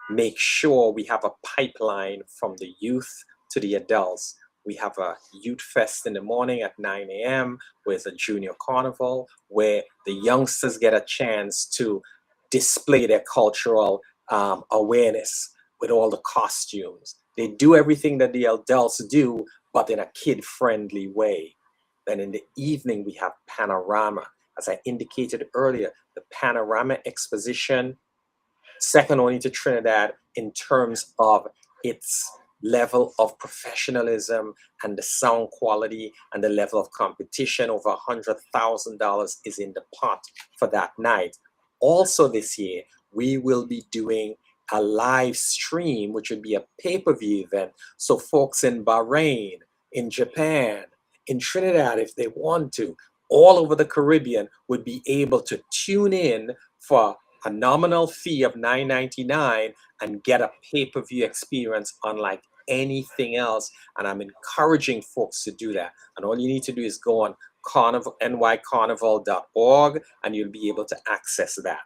make sure we have a pipeline from the youth to the adults. We have a youth fest in the morning at 9 a.m. where it's a junior carnival where the youngsters get a chance to display their cultural awareness with all the costumes. They do everything that the adults do, but in a kid-friendly way. Then in the evening, we have Panorama. As I indicated earlier, the Panorama exposition, second only to Trinidad in terms of its level of professionalism and the sound quality and the level of competition. Over $100,000 is in the pot for that night. Also this year, we will be doing a live stream, which would be a pay-per-view event. So folks in Bahrain, in Japan, in Trinidad, if they want to, all over the Caribbean would be able to tune in for a nominal fee of $9.99 and get a pay-per-view experience unlike anything else. And I'm encouraging folks to do that. And all you need to do is go on nycarnival.org and you'll be able to access that.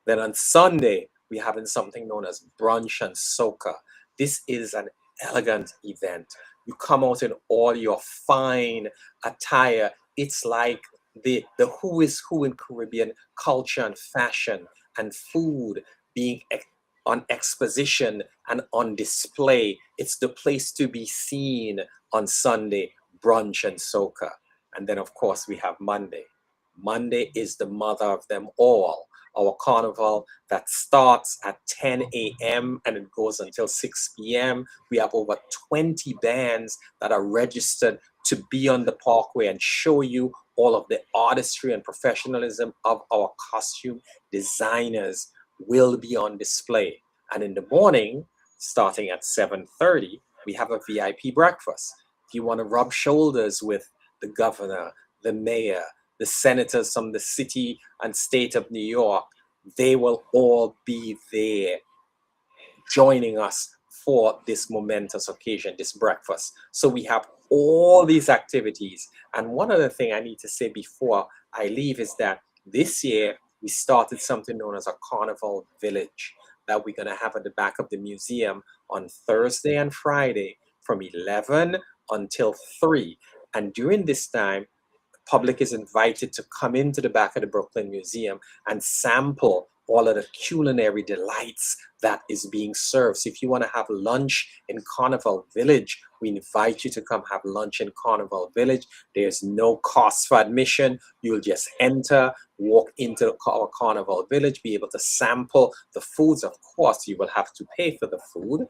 Then on Sunday, we're having something known as brunch and soca. This is an elegant event. You come out in all your fine attire. It's like the who is who in Caribbean culture and fashion and food being on exposition and on display. It's the place to be seen on Sunday, brunch and soca. And then, of course, we have Monday. Monday is the mother of them all. Our carnival that starts at 10 a.m. and it goes until 6 p.m. We have over 20 bands that are registered to be on the parkway and show you all of the artistry and professionalism of our costume designers will be on display. And in the morning, starting at 7:30, we have a VIP breakfast. If you want to rub shoulders with the governor, the mayor, the senators from the city and state of New York, they will all be there joining us for this momentous occasion, this breakfast. So we have all these activities. And one other thing I need to say before I leave is that this year we started something known as a Carnival Village that we're going to have at the back of the museum on Thursday and Friday from 11 until 3. And during this time, public is invited to come into the back of the Brooklyn Museum and sample all of the culinary delights that is being served. So if you want to have lunch in Carnival Village, we invite you to come have lunch in Carnival Village. There's no cost for admission. You'll just enter, walk into our Carnival Village, be able to sample the foods. Of course, you will have to pay for the food,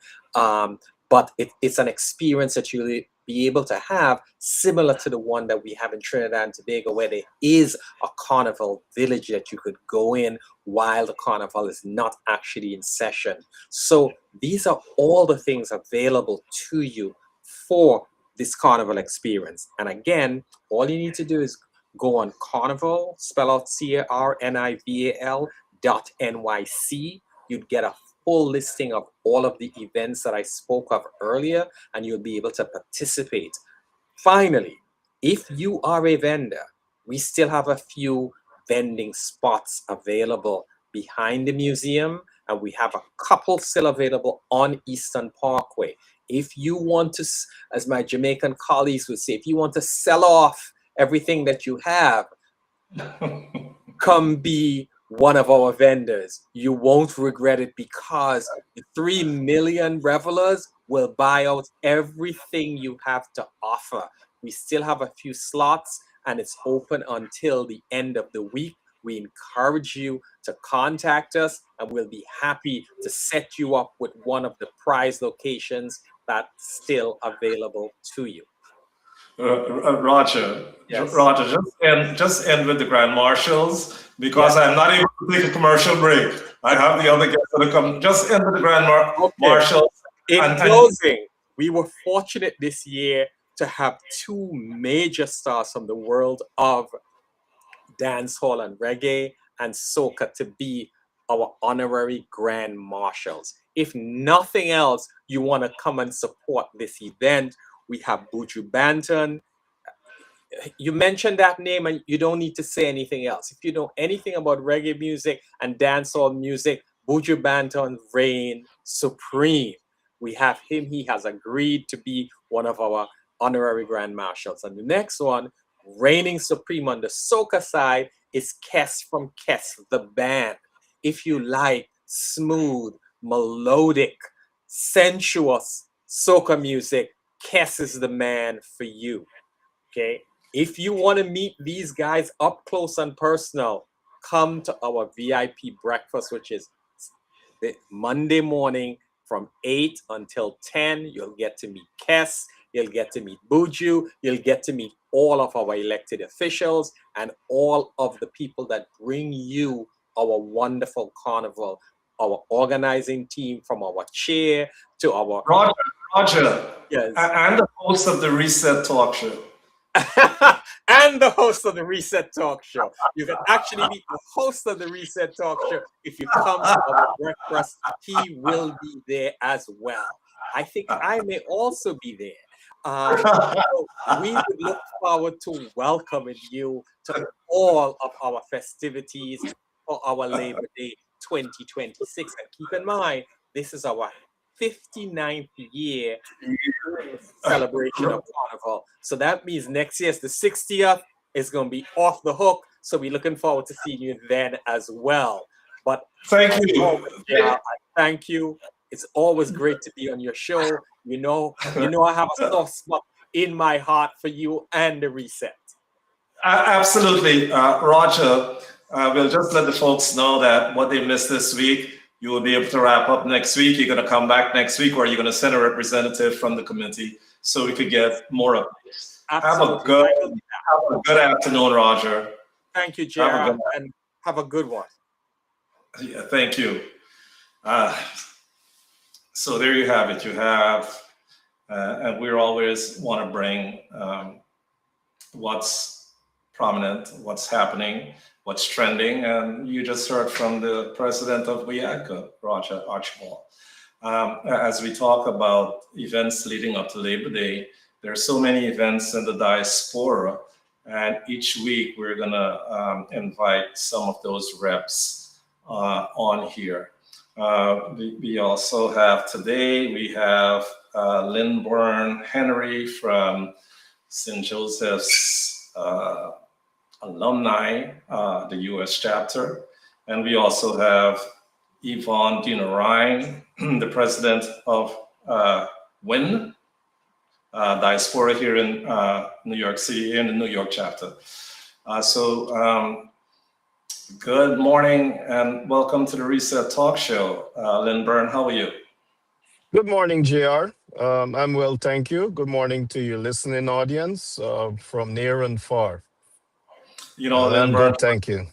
but it's an experience that you'll be able to have similar to the one that we have in Trinidad and Tobago, where there is a carnival village that you could go in while the carnival is not actually in session. So these are all the things available to you for this carnival experience. And again, all you need to do is go on Carnival, spell out CARNIVAL.NYC. You'd get a full listing of all of the events that I spoke of earlier, and you'll be able to participate. Finally, if you are a vendor, we still have a few vending spots available behind the museum, and we have a couple still available on Eastern Parkway. If you want to, as my Jamaican colleagues would say, if you want to sell off everything that you have, come be one of our vendors. You won't regret it, because the 3 million revelers will buy out everything you have to offer. We still have a few slots, and it's open until the end of the week. We encourage you to contact us, and we'll be happy to set you up with one of the prize locations that's still available to you. Roger, Yes. Roger, just end with the Grand Marshals, because I'm not able to take a commercial break. I have the other guests that are coming. Just end with the Grand Marshals. In closing, we were fortunate this year to have 2 major stars from the world of dancehall and reggae and soca to be our honorary Grand Marshals. If nothing else, you want to come and support this event. We have Buju Banton. You mentioned that name and you don't need to say anything else. If you know anything about reggae music and dancehall music, Buju Banton reign supreme. We have him. He has agreed to be one of our honorary Grand Marshals. And the next one, reigning supreme on the soca side, is Kes from Kes, the band. If you like smooth, melodic, sensuous soca music, Kes is the man for you. Okay? If you want to meet these guys up close and personal, come to our VIP breakfast, which is the Monday morning from 8 until 10. You'll get to meet Kes, you'll get to meet Buju, you'll get to meet all of our elected officials and all of the people that bring you our wonderful carnival, our organizing team from our chair to our... Roger, yes. And the host of the Reset Talk Show. And the host of the Reset Talk Show. You can actually meet the host of the Reset Talk Show if you come to our breakfast. He will be there as well. I think I may also be there. So we would look forward to welcoming you to all of our festivities for our Labor Day 2026. And keep in mind, this is our 59th year celebration of Carnival. So that means next year's the 60th. Is going to be off the hook. So we're looking forward to seeing you then as well. But thank you. Yeah, thank you. It's always great to be on your show. You know, I have a soft spot in my heart for you and the reset. Absolutely, Roger. We'll just let the folks know that what they missed this week, you will be able to wrap up next week. You're going to come back next week, or you're going to send a representative from the committee so we could get more updates. Have a good afternoon, Roger. Thank you, Gerald, and have a good one. Yeah, thank you. So there you have it. You have, and we always want to bring what's prominent, what's happening, what's trending, and you just heard from the president of WIACA, Roger Archibald. As we talk about events leading up to Labor Day, there are so many events in the diaspora, and each week we're gonna invite some of those reps on here. We also have today, we have Lynn Henry from St. Joseph's alumni, the US chapter. And we also have Yvonne Dina Ryan, the president of WIN, diaspora here in New York City, in the New York chapter. Good morning and welcome to the Reset Talk Show. Lynn Byrne, how are you? Good morning, JR. I'm well, thank you. Good morning to your listening audience from near and far. You know, Lynn Byrne, good, thank you.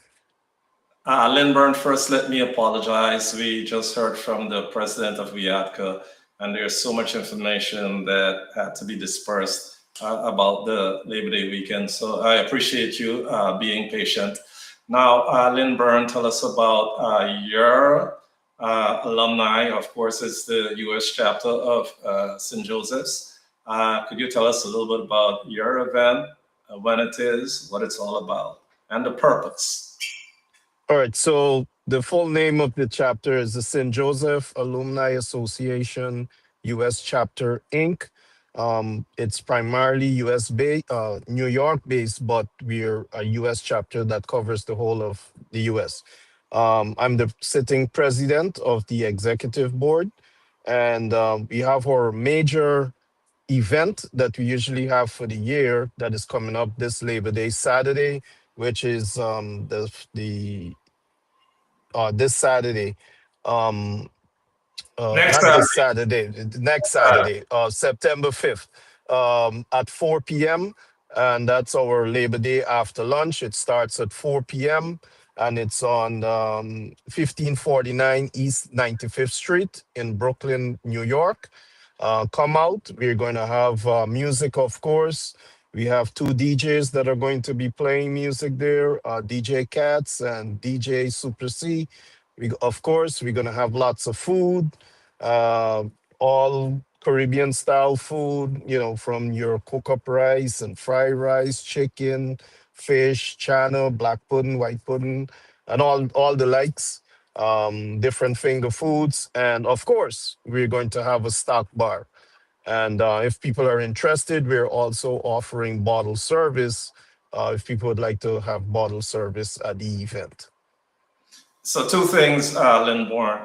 Lynn Byrne, first let me apologize. We just heard from the president of WIATCA, and there's so much information that had to be dispersed about the Labor Day weekend. So I appreciate you being patient. Now, Lynn Byrne, tell us about your alumni. Of course, it's the US chapter of St. Joseph's. Could you tell us a little bit about your event, when it is, what it's all about, and the purpose? All right, so the full name of the chapter is the St. Joseph Alumni Association US Chapter, Inc. It's primarily New York based, but we're a US chapter that covers the whole of the US. I'm the sitting president of the executive board, and we have our major event that we usually have for the year that is coming up this Labor Day Saturday, which is this Saturday. This Saturday, next Saturday, September 5th, at 4 p.m. And that's our Labor Day after lunch. It starts at 4 p.m. and it's on 1549 East 95th Street in Brooklyn, New York. Come out. We're going to have music, of course. We have two DJs that are going to be playing music there, DJ Cats and DJ Super C. Of course, we're going to have lots of food, all Caribbean style food, from your cook-up rice and fried rice, chicken, fish, chana, black pudding, white pudding, and all the likes, different finger foods. And of course, we're going to have a stock bar. And if people are interested, we're also offering bottle service if people would like to have bottle service at the event. So two things, Lynn Bourne.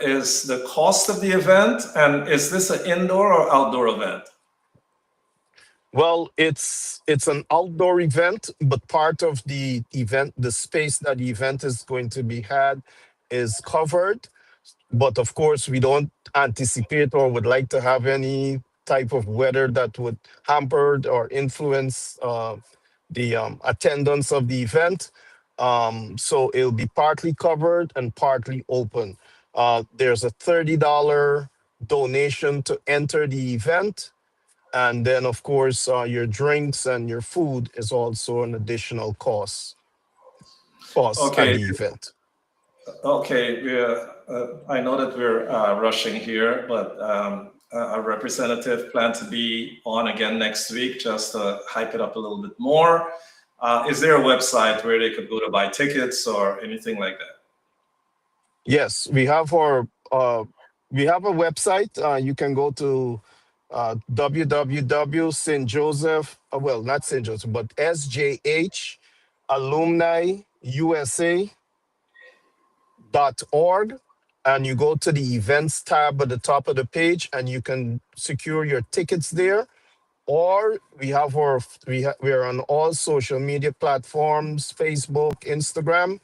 Is the cost of the event, and is this an indoor or outdoor event? Well, it's an outdoor event, but part of the event, the space that the event is going to be had is covered. But of course, we don't anticipate or would like to have any type of weather that would hamper or influence the attendance of the event. So it'll be partly covered and partly open. There's a $30 donation to enter the event. And then, of course, your drinks and your food is also an additional cost at the event. Okay, I know that we're rushing here, but our representative plan to be on again next week, just to hype it up a little bit more. Is there a website where they could go to buy tickets or anything like that? Yes, we have a website. You can go to www Joseph, well, not St. Joseph, but SJH Alumni USA.org, and you go to the events tab at the top of the page and you can secure your tickets there. Or we are on all social media platforms, Facebook, Instagram.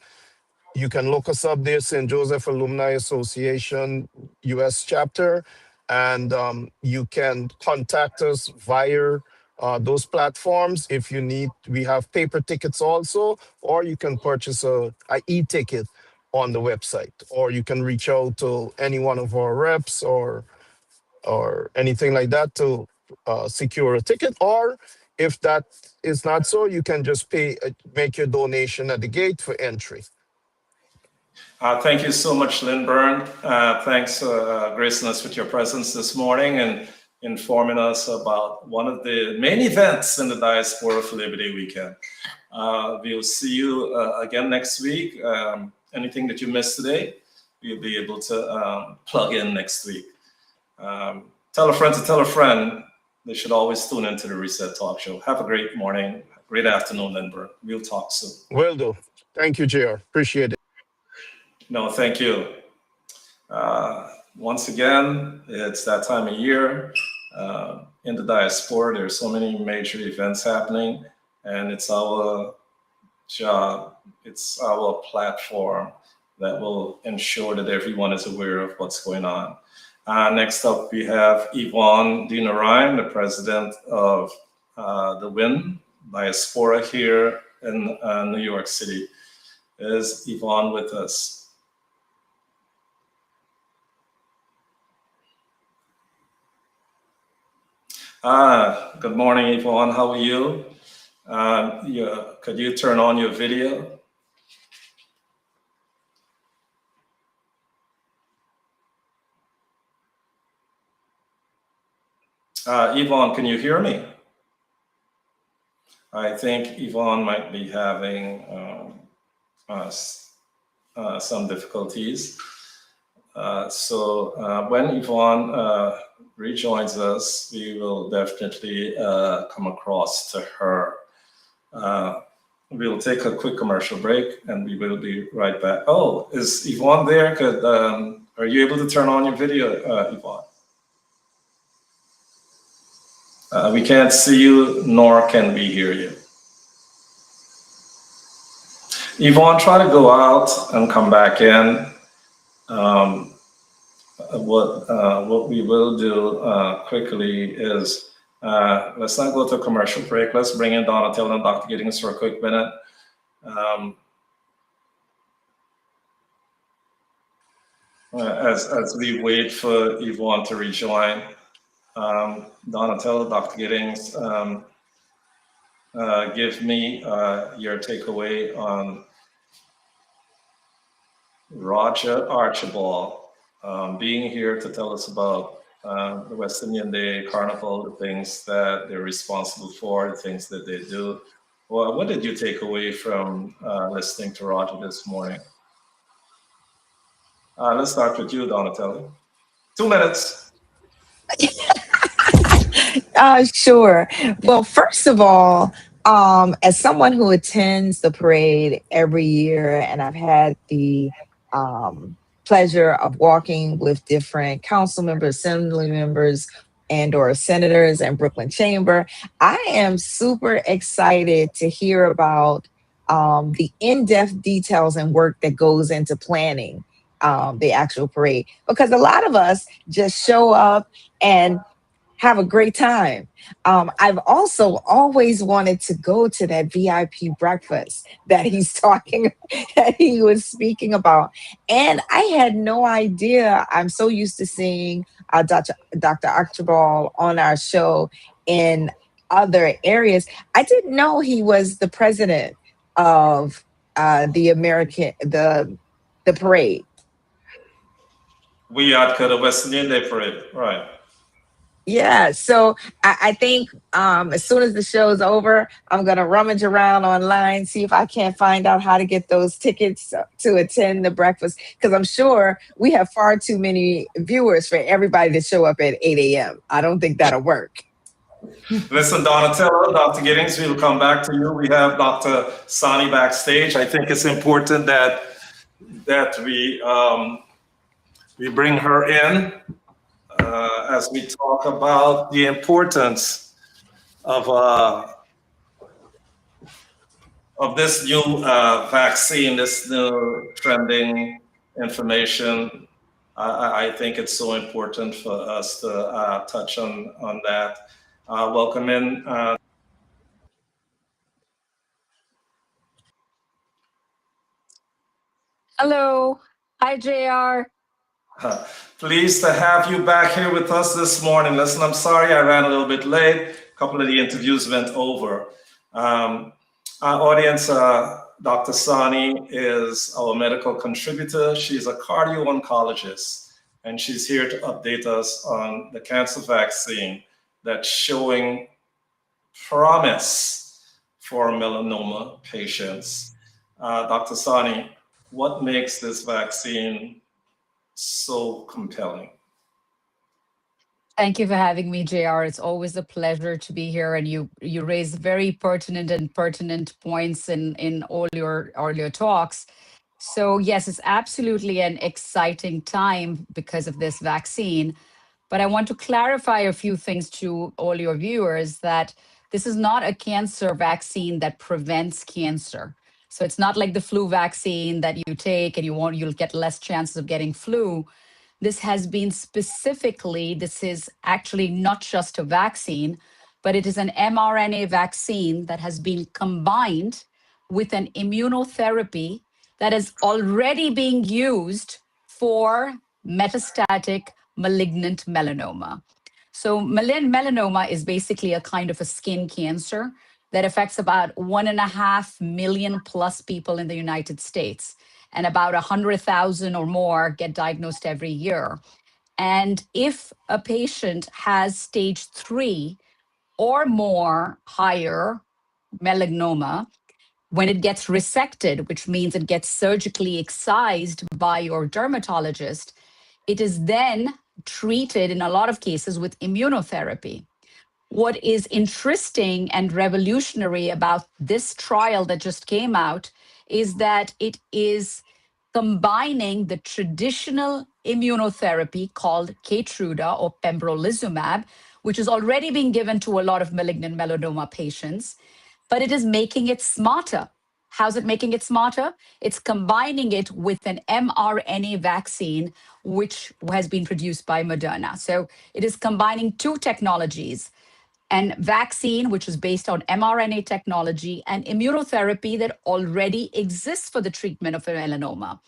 You can look us up there, St. Joseph Alumni Association US chapter, and you can contact us via those platforms if you need. We have paper tickets also, or you can purchase a e-ticket on the website, or you can reach out to any one of our reps or anything like that to secure a ticket. Or if that is not so, you can just make your donation at the gate for entry. Thank you so much, Lynn Byrne. Thanks gracing us with your presence this morning and informing us about one of the main events in the Diaspora for Liberty weekend. We'll see you again next week. Anything that you missed today, we'll be able to plug in next week. Tell a friend to tell a friend. They should always tune into the Reset Talk Show. Have a great morning, great afternoon, Lynn Byrne. We'll talk soon. Will do. Thank you, JR. Appreciate it. No, thank you. Once again, it's that time of year. In the diaspora, there's so many major events happening, and it's our job, it's our platform that will ensure that everyone is aware of what's going on. Next up, we have Yvonne Dinarine, the president of the WIN Diaspora here in New York City. Is Yvonne with us? Good morning, Yvonne. How are you? Could you turn on your video? Yvonne, can you hear me? I think Yvonne might be having some difficulties. So when Yvonne rejoins us, we will definitely come across to her. We'll take a quick commercial break and we will be right back. Oh, is Yvonne there? Are you able to turn on your video, Yvonne? We can't see you, nor can we hear you. Yvonne, try to go out and come back in. What we will do quickly is, let's not go to a commercial break. Let's bring in Donatello and Dr. Giddings for a quick minute. As we wait for Yvonne to rejoin, Donatello, Dr. Giddings, give me your takeaway on Roger Archibald being here to tell us about the West Indian Day Carnival, the things that they're responsible for, the things that they do. Well, what did you take away from listening to Roger this morning? Let's start with you, Donatello. 2 minutes. Sure. Well, first of all, as someone who attends the parade every year, and I've had the pleasure of walking with different council members, assembly members, and/or senators and Brooklyn Chamber, I am super excited to hear about the in-depth details and work that goes into planning the actual parade, because a lot of us just show up and have a great time. I've also always wanted to go to that VIP breakfast that he's talking, that he was speaking about. And I had no idea. I'm so used to seeing Dr. Archibald on our show in other areas. I didn't know he was the president of the the parade. We at the West Indian Day Parade, right? Yeah, so I think as soon as the show's over, I'm gonna rummage around online, see if I can't find out how to get those tickets to attend the breakfast. Because I'm sure we have far too many viewers for everybody to show up at 8 a.m. I don't think that'll work. Listen, Donatello, Dr. Giddings, we'll come back to you. We have Dr. Sani backstage. I think it's important that we bring her in as we talk about the importance of this new vaccine, this new trending information. I think it's so important for us to touch on that. Welcome in. Hello. Hi, JR. Pleased to have you back here with us this morning. Listen, I'm sorry I ran a little bit late. A couple of the interviews went over. Our audience, Dr. Sani is our medical contributor. She's a cardio-oncologist, and she's here to update us on the cancer vaccine that's showing promise for melanoma patients. Dr. Sani, what makes this vaccine so compelling? Thank you for having me, JR. It's always a pleasure to be here, and you raise very pertinent points in all your talks. So yes, it's absolutely an exciting time because of this vaccine. But I want to clarify a few things to all your viewers that this is not a cancer vaccine that prevents cancer. So it's not like the flu vaccine that you take and you'll get less chances of getting flu. This has been this is actually not just a vaccine, but it is an mRNA vaccine that has been combined with an immunotherapy that is already being used for metastatic malignant melanoma. So malignant melanoma is basically a kind of a skin cancer that affects about 1.5 million plus people in the United States, and about 100,000 or more get diagnosed every year. And if a patient has stage 3 or more higher melanoma, when it gets resected, which means it gets surgically excised by your dermatologist, it is then treated in a lot of cases with immunotherapy. What is interesting and revolutionary about this trial that just came out is that it is combining the traditional immunotherapy called Keytruda or pembrolizumab, which is already being given to a lot of malignant melanoma patients, but it is making it smarter. How's it making it smarter? It's combining it with an mRNA vaccine, which has been produced by Moderna. So it is combining two technologies, and vaccine, which is based on mRNA technology, and immunotherapy that already exists for the treatment of melanoma.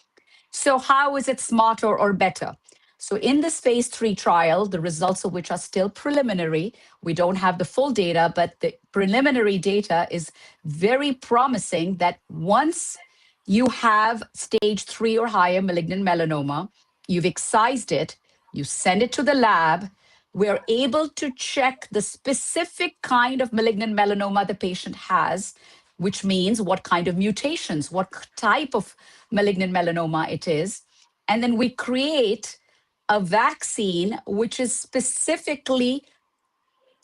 So how is it smarter or better? So in this phase 3 trial, the results of which are still preliminary, we don't have the full data, but the preliminary data is very promising that once you have stage 3 or higher malignant melanoma, you've excised it, you send it to the lab, we're able to check the specific kind of malignant melanoma the patient has, which means what kind of mutations, what type of malignant melanoma it is. And then we create a vaccine which is specifically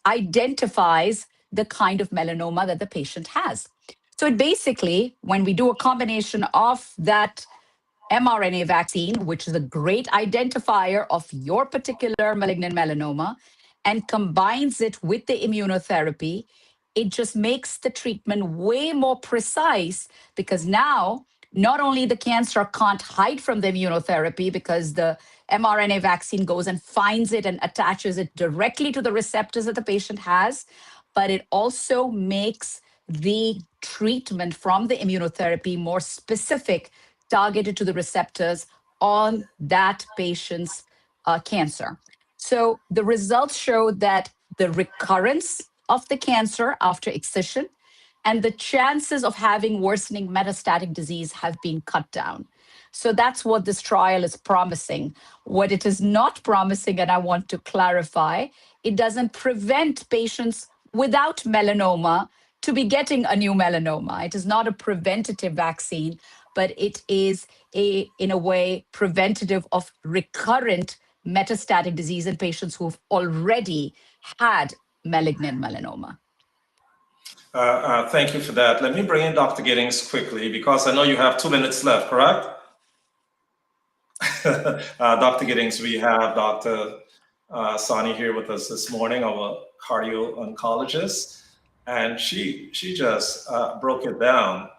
identifies the kind of melanoma that the patient has. So it basically, when we do a combination of that mRNA vaccine, which is a great identifier of your particular malignant melanoma, and combines it with the immunotherapy, it just makes the treatment way more precise, because now not only the cancer can't hide from the immunotherapy because the mRNA vaccine goes and finds it and attaches it directly to the receptors that the patient has, but it also makes the treatment from the immunotherapy more specific, targeted to the receptors on that patient's cancer. So the results show that the recurrence of the cancer after excision and the chances of having worsening metastatic disease have been cut down. So that's what this trial is promising. What it is not promising, and I want to clarify, it doesn't prevent patients without melanoma to be getting a new melanoma. It is not a preventative vaccine, but it is in a way, preventative of recurrent metastatic disease in patients who've already had malignant melanoma. Thank you for that. Let me bring in Dr. Giddings quickly because I know you have 2 minutes left, correct? Dr. Giddings, we have Dr. Sani here with us this morning, our cardio oncologist, and she just broke it down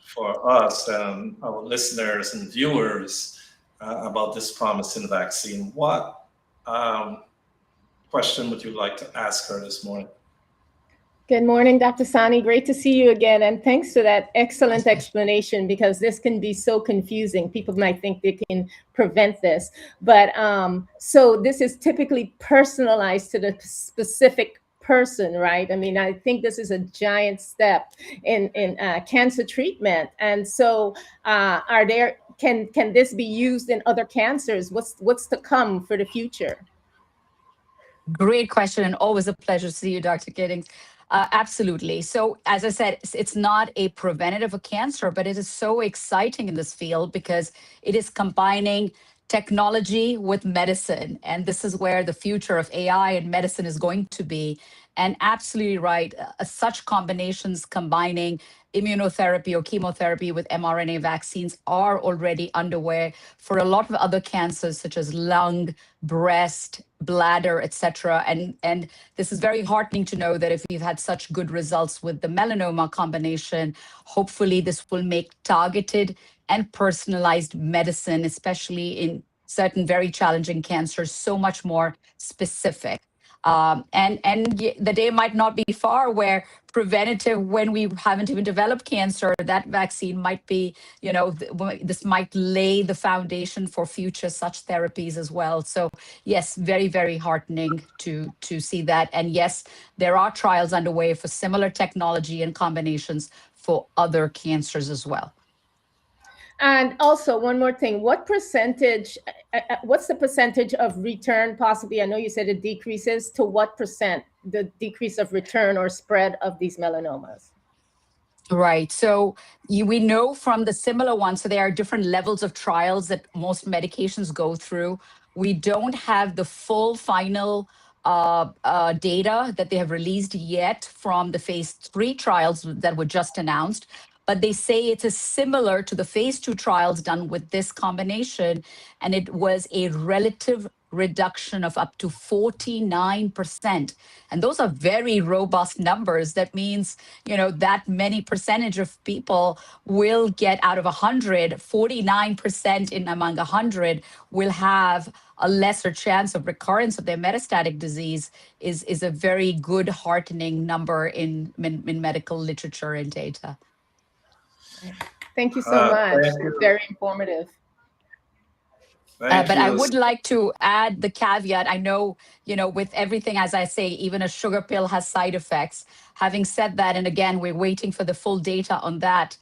for us and our listeners and viewers about this promising vaccine. What question would you like to ask her this morning? Good morning, Dr. Sani. Great to see you again. And thanks for that excellent explanation, because this can be so confusing. People might think they can prevent this. But so this is typically personalized to the specific person, right? I mean, I think this is a giant step in cancer treatment. And so can this be used in other cancers? What's to come for the future? Great question, and always a pleasure to see you, Dr. Giddings. Absolutely. So, as I said, it's not a preventative of cancer, but it is so exciting in this field because it is combining technology with medicine. And this is where the future of AI and medicine is going to be. And absolutely right, such combinations combining immunotherapy or chemotherapy with mRNA vaccines are already underway for a lot of other cancers such as lung, breast, bladder, etc. And this is very heartening to know that if you've had such good results with the melanoma combination, hopefully this will make targeted and personalized medicine, especially in certain very challenging cancers, so much more specific. And the day might not be far where preventative, when we haven't even developed cancer, that vaccine might be, this might lay the foundation for future such therapies as well. So yes, very, very heartening to see that. And yes, there are trials underway for similar technology and combinations for other cancers as well. And also one more thing, what's the percentage of return possibly? I know you said it decreases. To what percent the decrease of return or spread of these melanomas? Right. So we know from the similar ones, so there are different levels of trials that most medications go through. We don't have the full final data that they have released yet from the phase 3 trials that were just announced. But they say it is similar to the phase 2 trials done with this combination. And it was a relative reduction of up to 49%. And those are very robust numbers. That means, that many percentage of people will get out of 100, 49% in among 100 will have a lesser chance of recurrence of their metastatic disease is a very good, heartening number in medical literature and data. Thank you so much. Thank you. Very informative. Thank But you. I would like to add the caveat. I know, with everything, as I say, even a sugar pill has side effects. Having said that, and again, we're waiting for the full data on that.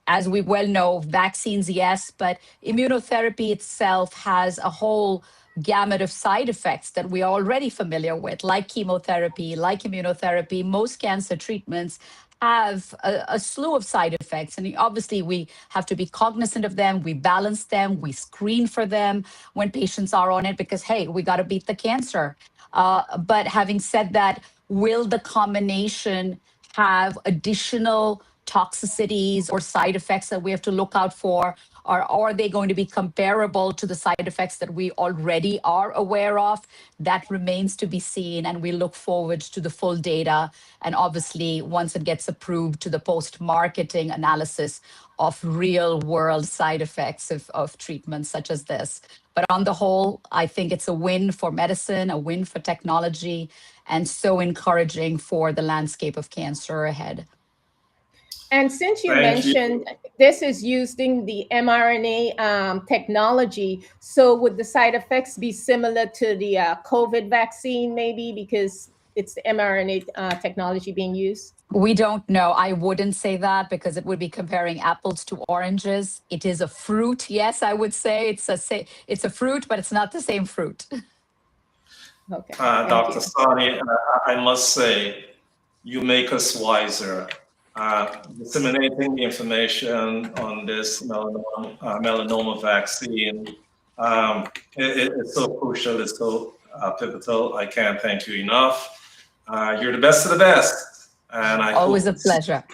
As we well know, vaccines, yes, but immunotherapy itself has a whole gamut of side effects that we're already familiar with, like chemotherapy, like immunotherapy. Most cancer treatments have a slew of side effects. And obviously, we have to be cognizant of them. We balance them. We screen for them when patients are on it because, hey, we got to beat the cancer. But having said that, will the combination have additional toxicities or side effects that we have to look out for? Or are they going to be comparable to the side effects that we already are aware of? That remains to be seen, and we look forward to the full data. And obviously, once it gets approved, to the post-marketing analysis of real-world side effects of treatments such as this. But on the whole, I think it's a win for medicine, a win for technology, and so encouraging for the landscape of cancer ahead. And since you mentioned this is using the mRNA technology, so would the side effects be similar to the COVID vaccine maybe because it's the mRNA technology being used? We don't know. I wouldn't say that because it would be comparing apples to oranges. It is a fruit. Yes, I would say it's a fruit, but it's not the same fruit. Okay. Dr. Sani, I must say, you make us wiser. Disseminating the information on this melanoma vaccine, it's so crucial, it's so pivotal. I can't thank you enough. You're the best of the best. And I Always hope a pleasure.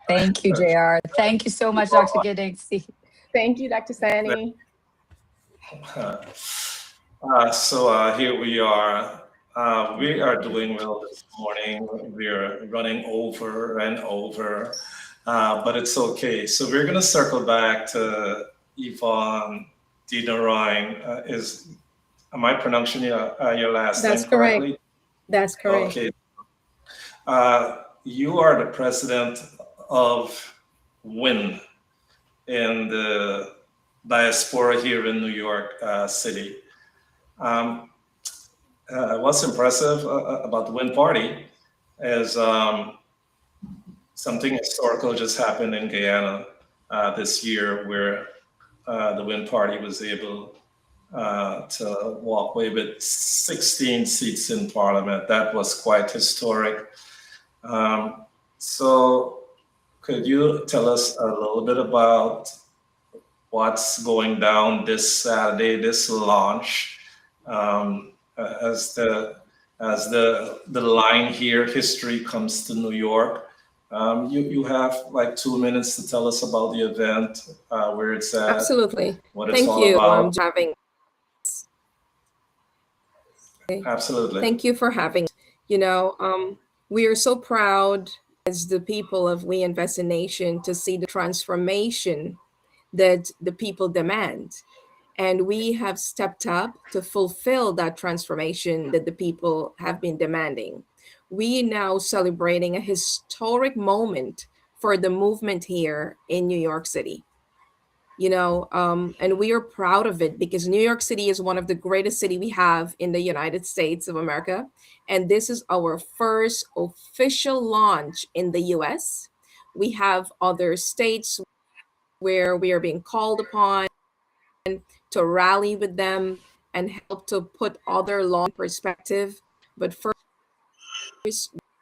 Thank you, JR. Thank you so much, Dr. Giddings. Thank you, Dr. Sani. So here we are. We are doing well this morning. We're running over and over, but it's okay. So we're going to circle back to Yvonne Dinarine. Am I pronouncing your last That's name correctly? correct. That's correct. Okay. You are the president of WIN in the diaspora here in New York City. What's impressive about the WIN Party is something historical just happened in Guyana this year where the WIN Party was able to walk away with 16 seats in Parliament. That was quite historic. So could you tell us a little bit about what's going down this Saturday, this launch, as the line here, history comes to New York. You have like 2 minutes to tell us about the event, where it's at, Absolutely. what it's Thank all you. about. Absolutely. Thank you for having. We are so proud as the people of We Invest in Nation to see the transformation that the people demand. And we have stepped up to fulfill that transformation that the people have been demanding. We now celebrating a historic moment for the movement here in New York City. And we are proud of it because New York City is one of the greatest city we have in the United States of America. And this is our first official launch in the US. We have other states where we are being called upon to rally with them and help to put other law in perspective. But first,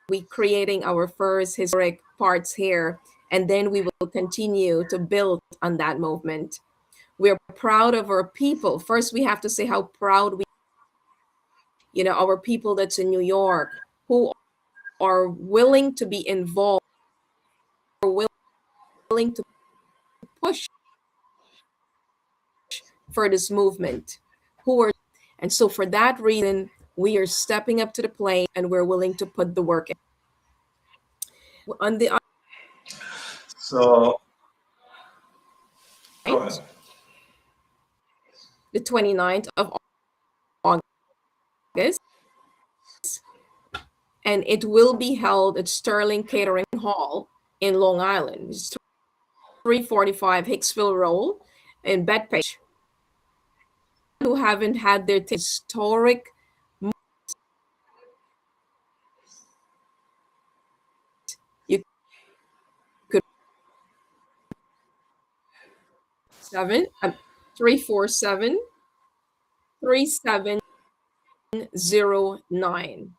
we creating our first historic parts here, and then we will continue to build on that movement. We're proud of our people. First, we have to say how proud our people that's in New York who are willing to be involved, are willing to push for this movement, and so for that reason, we are stepping up to the plate and we're willing to put the work in. So, go ahead. The 29th of August, and it will be held at Sterling Catering Hall in Long Island. It's 345 Hicksville Road in Bethpage. Who haven't had their historic you could 347 3709,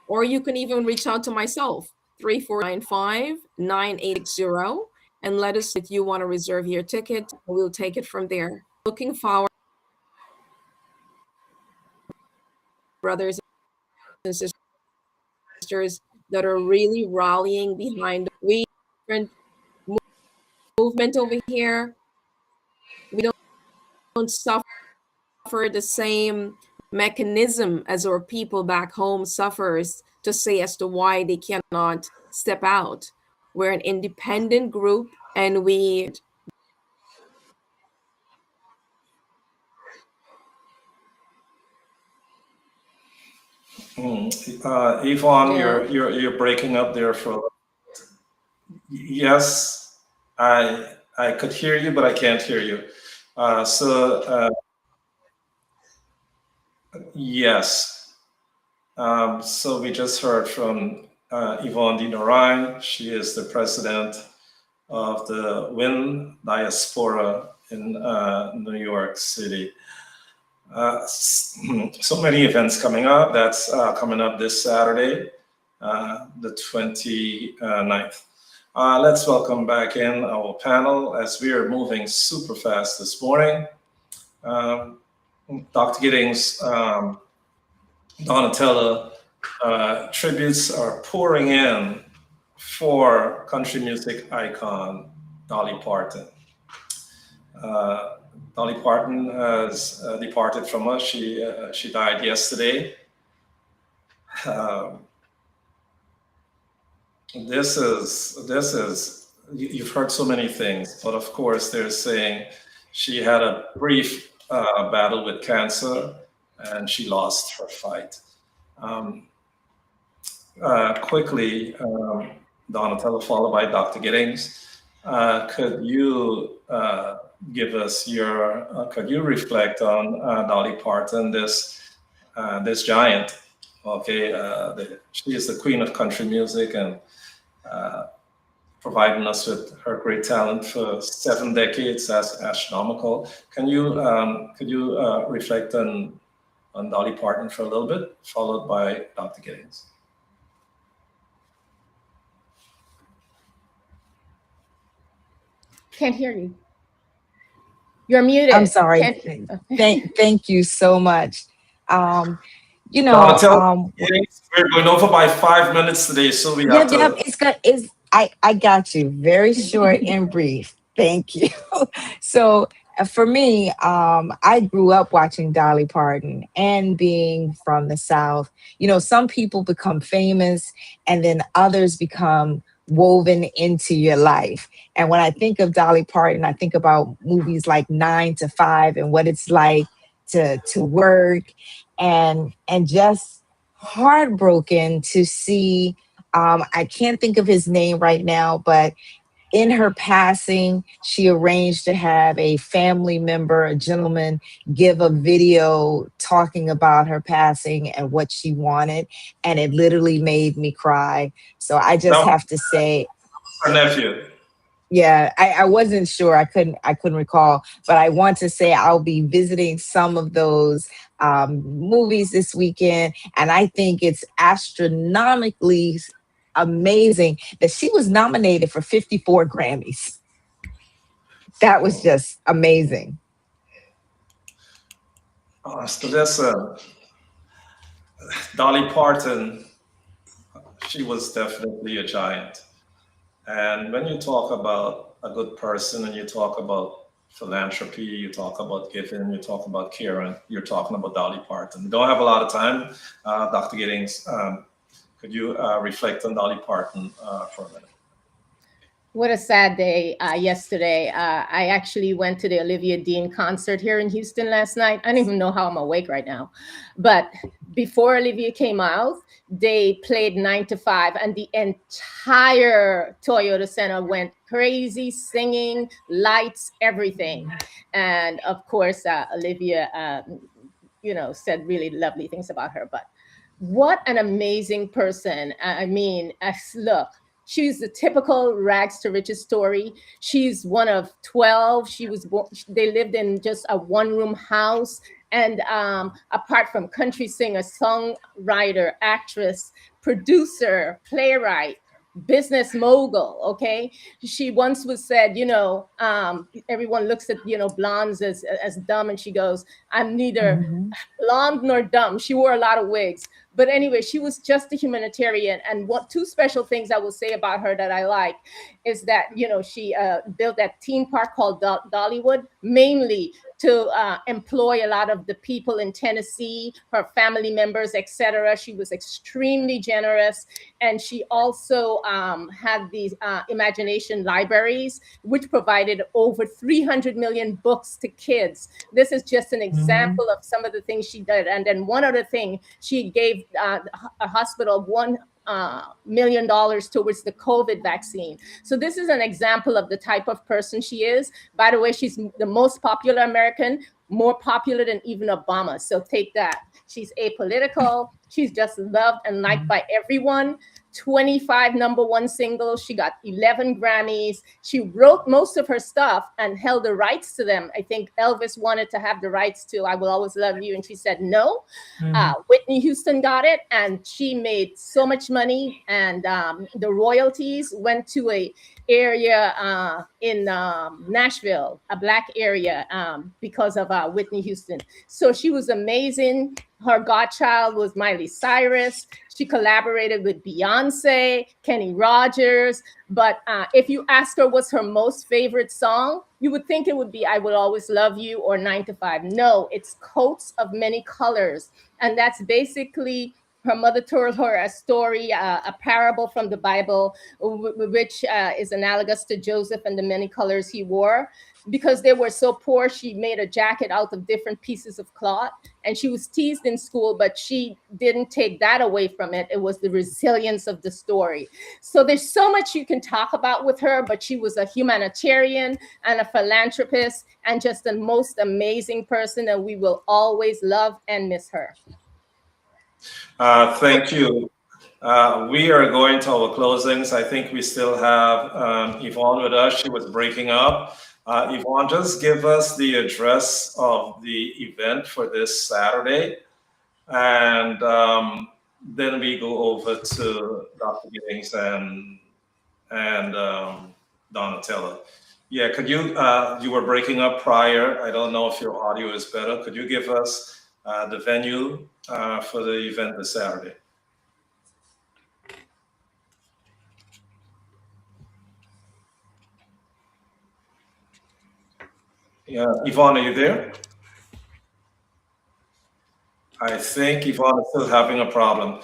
or you can even reach out to myself 3495-9860 and let us know if you want to reserve your ticket. We'll take it from there. Looking forward, brothers and sisters that are really rallying behind we different movement over here. We don't suffer the same mechanism as our people back home suffers to say as to why they cannot step out. We're an independent group, and we Yvonne, you're breaking up there for. Yes, I could hear you, but I can't hear you. Yes. So we just heard from Yvonne de Norijn. She is the president of the WIN Diaspora in New York City. So many events coming up. That's coming up this Saturday, the 29th. Let's welcome back in our panel as we are moving super fast this morning. Dr. Giddings, Donatella, tributes are pouring in for country music icon Dolly Parton. Dolly Parton has departed from us. She died yesterday. This is you've heard so many things, but of course they're saying she had a brief battle with cancer and she lost her fight. Quickly, Donatella, followed by Dr. Giddings. Could you give us your, could you reflect on Dolly Parton, this giant? Okay, she is the queen of country music and providing us with her great talent for 7 decades. That's astronomical. Could you reflect on Dolly Parton for a little bit, followed by Dr. Giddings? Can't hear you. You're muted. I'm sorry. Thank you so much. You know, we're going over by 5 minutes today, so we have to. It's good. I got you. Very short and brief. Thank you. So for me, I grew up watching Dolly Parton and being from the South. You know, some people become famous and then others become woven into your life. And when I think of Dolly Parton, I think about movies like 9 to 5 and what it's like to work and just heartbroken to see. I can't think of his name right now, but in her passing, she arranged to have a family member, a gentleman, give a video talking about her passing and what she wanted. And it literally made me cry. So I just have to say, her nephew. Yeah, I wasn't sure. I couldn't recall, but I want to say I'll be visiting some of those movies this weekend. And I think it's astronomically amazing that she was nominated for 54 Grammys. That was just amazing. So that's Dolly Parton. She was definitely a giant. And when you talk about a good person and you talk about philanthropy, you talk about giving, you talk about caring, you're talking about Dolly Parton. We don't have a lot of time. Dr. Giddings, could you reflect on Dolly Parton for a minute? What a sad day yesterday. I actually went to the Olivia Dean concert here in Houston last night. I don't even know how I'm awake right now. But before Olivia came out, they played 9 to 5 and the entire Toyota Center went crazy, singing, lights, everything. And of course, Olivia, said really lovely things about her. But what an amazing person. I mean, look. She's the typical rags to riches story. She's one of 12. They lived in just a one-room house. And apart from country singer, songwriter, actress, producer, playwright, business mogul, okay? She once was said, everyone looks at, blondes as dumb. And she goes, I'm neither blonde nor dumb. She wore a lot of wigs. But anyway, she was just a humanitarian. And two special things I will say about her that I like is that, she built that theme park called Dollywood, mainly to employ a lot of the people in Tennessee, her family members, etc. She was extremely generous. And she also had these imagination libraries, which provided over 300 million books to kids. This is just an example of some of the things she did. And then one other thing, she gave a hospital $1 million towards the COVID vaccine. So this is an example of the type of person she is. By the way, she's the most popular American, more popular than even Obama. So take that. She's apolitical. She's just loved and liked by everyone. 25 number one singles. She got 11 Grammys. She wrote most of her stuff and held the rights to them. I think Elvis wanted to have the rights to I Will Always Love You, and she said no. Whitney Houston got it, and she made so much money, and the royalties went to a area in Nashville, a Black area, because of Whitney Houston. So she was amazing. Her godchild was Miley Cyrus. She collaborated with Beyonce, Kenny Rogers. But if you ask her what's her most favorite song, you would think it would be I Will Always Love You or 9 to 5. No, it's Coats of Many Colors. And that's basically her mother told her a story, a parable from the Bible, which is analogous to Joseph and the many colors he wore. Because they were so poor, she made a jacket out of different pieces of cloth. And she was teased in school, but she didn't take that away from it. It was the resilience of the story. So there's so much you can talk about with her, but she was a humanitarian and a philanthropist and just the most amazing person. And we will always love and miss her. Thank you. We are going to our closings. I think we still have Yvonne with us. She was breaking up. Yvonne, just give us the address of the event for this Saturday. And then we go over to Dr. Giddings and Donatella. Yeah, could you, you were breaking up prior. I don't know if your audio is better. Could you give us the venue for the event this Saturday? Yeah, Yvonne, are you there? I think Yvonne is still having a problem.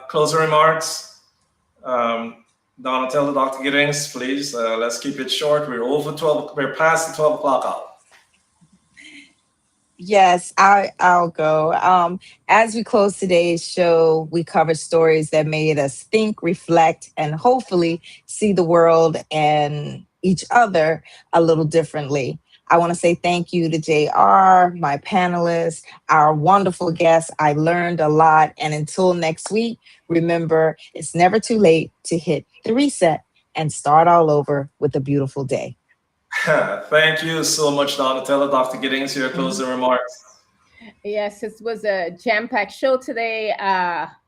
Closing remarks. Donatella, Dr. Giddings, please, let's keep it short. We're over 12, we're past the 12 o'clock hour. Yes, I'll go. As we close today's show, we covered stories that made us think, reflect, and hopefully see the world and each other a little differently. I want to say thank you to JR, my panelists, our wonderful guests. I learned a lot. And until next week, remember, it's never too late to hit the reset and start all over with a beautiful day. Thank you so much, Donatella. Dr. Giddings, your closing remarks. Yes, it was a jam-packed show today.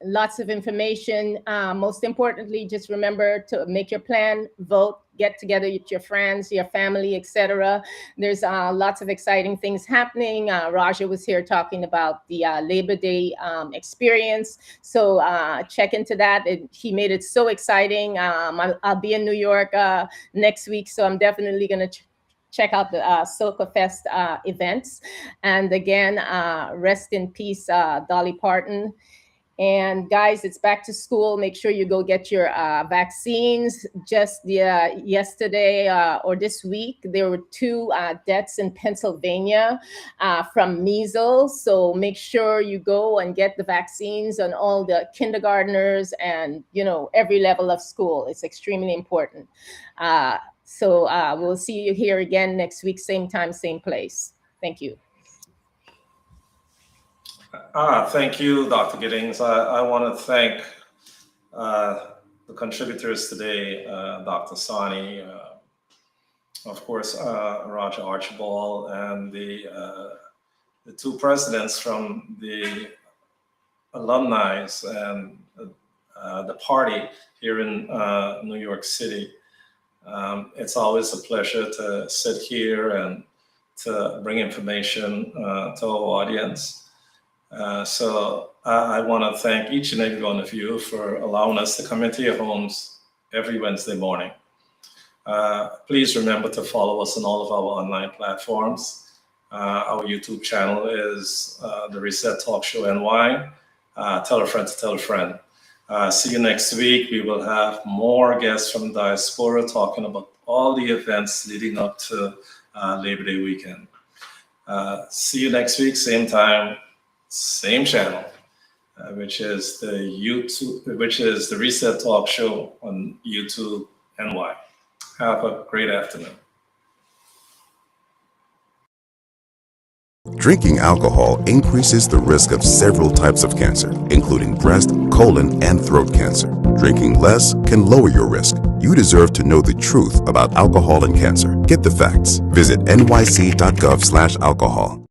Lots of information. Most importantly, just remember to make your plan, vote, get together with your friends, your family, etc. There's lots of exciting things happening. Raja was here talking about the Labor Day experience. So check into that. He made it so exciting. I'll be in New York next week, so I'm definitely going to check out the Soca Fest events. And again, rest in peace, Dolly Parton. And guys, it's back to school. Make sure you go get your vaccines. Just yesterday or this week, there were 2 deaths in Pennsylvania from measles. So make sure you go and get the vaccines on all the kindergartners and, you know, every level of school. It's extremely important. So we'll see you here again next week, same time, same place. Thank you. Thank you, Dr. Giddings. I want to thank the contributors today, Dr. Sani, of course, Roger Archibald, and the 2 presidents from the alumni and the party here in New York City. It's always a pleasure to sit here and to bring information to our audience. So I want to thank each and every one of you for allowing us to come into your homes every Wednesday morning. Please remember to follow us on all of our online platforms. Our YouTube channel is the Reset Talk Show NY. Tell a friend to tell a friend. See you next week. We will have more guests from diaspora talking about all the events leading up to Labor Day weekend. See you next week, same time, same channel, which is the Reset Talk Show on YouTube NY. Have a great afternoon. Drinking alcohol increases the risk of several types of cancer, including breast, colon, and throat cancer. Drinking less can lower your risk. You deserve to know the truth about alcohol and cancer. Get the facts. Visit nyc.gov/alcohol.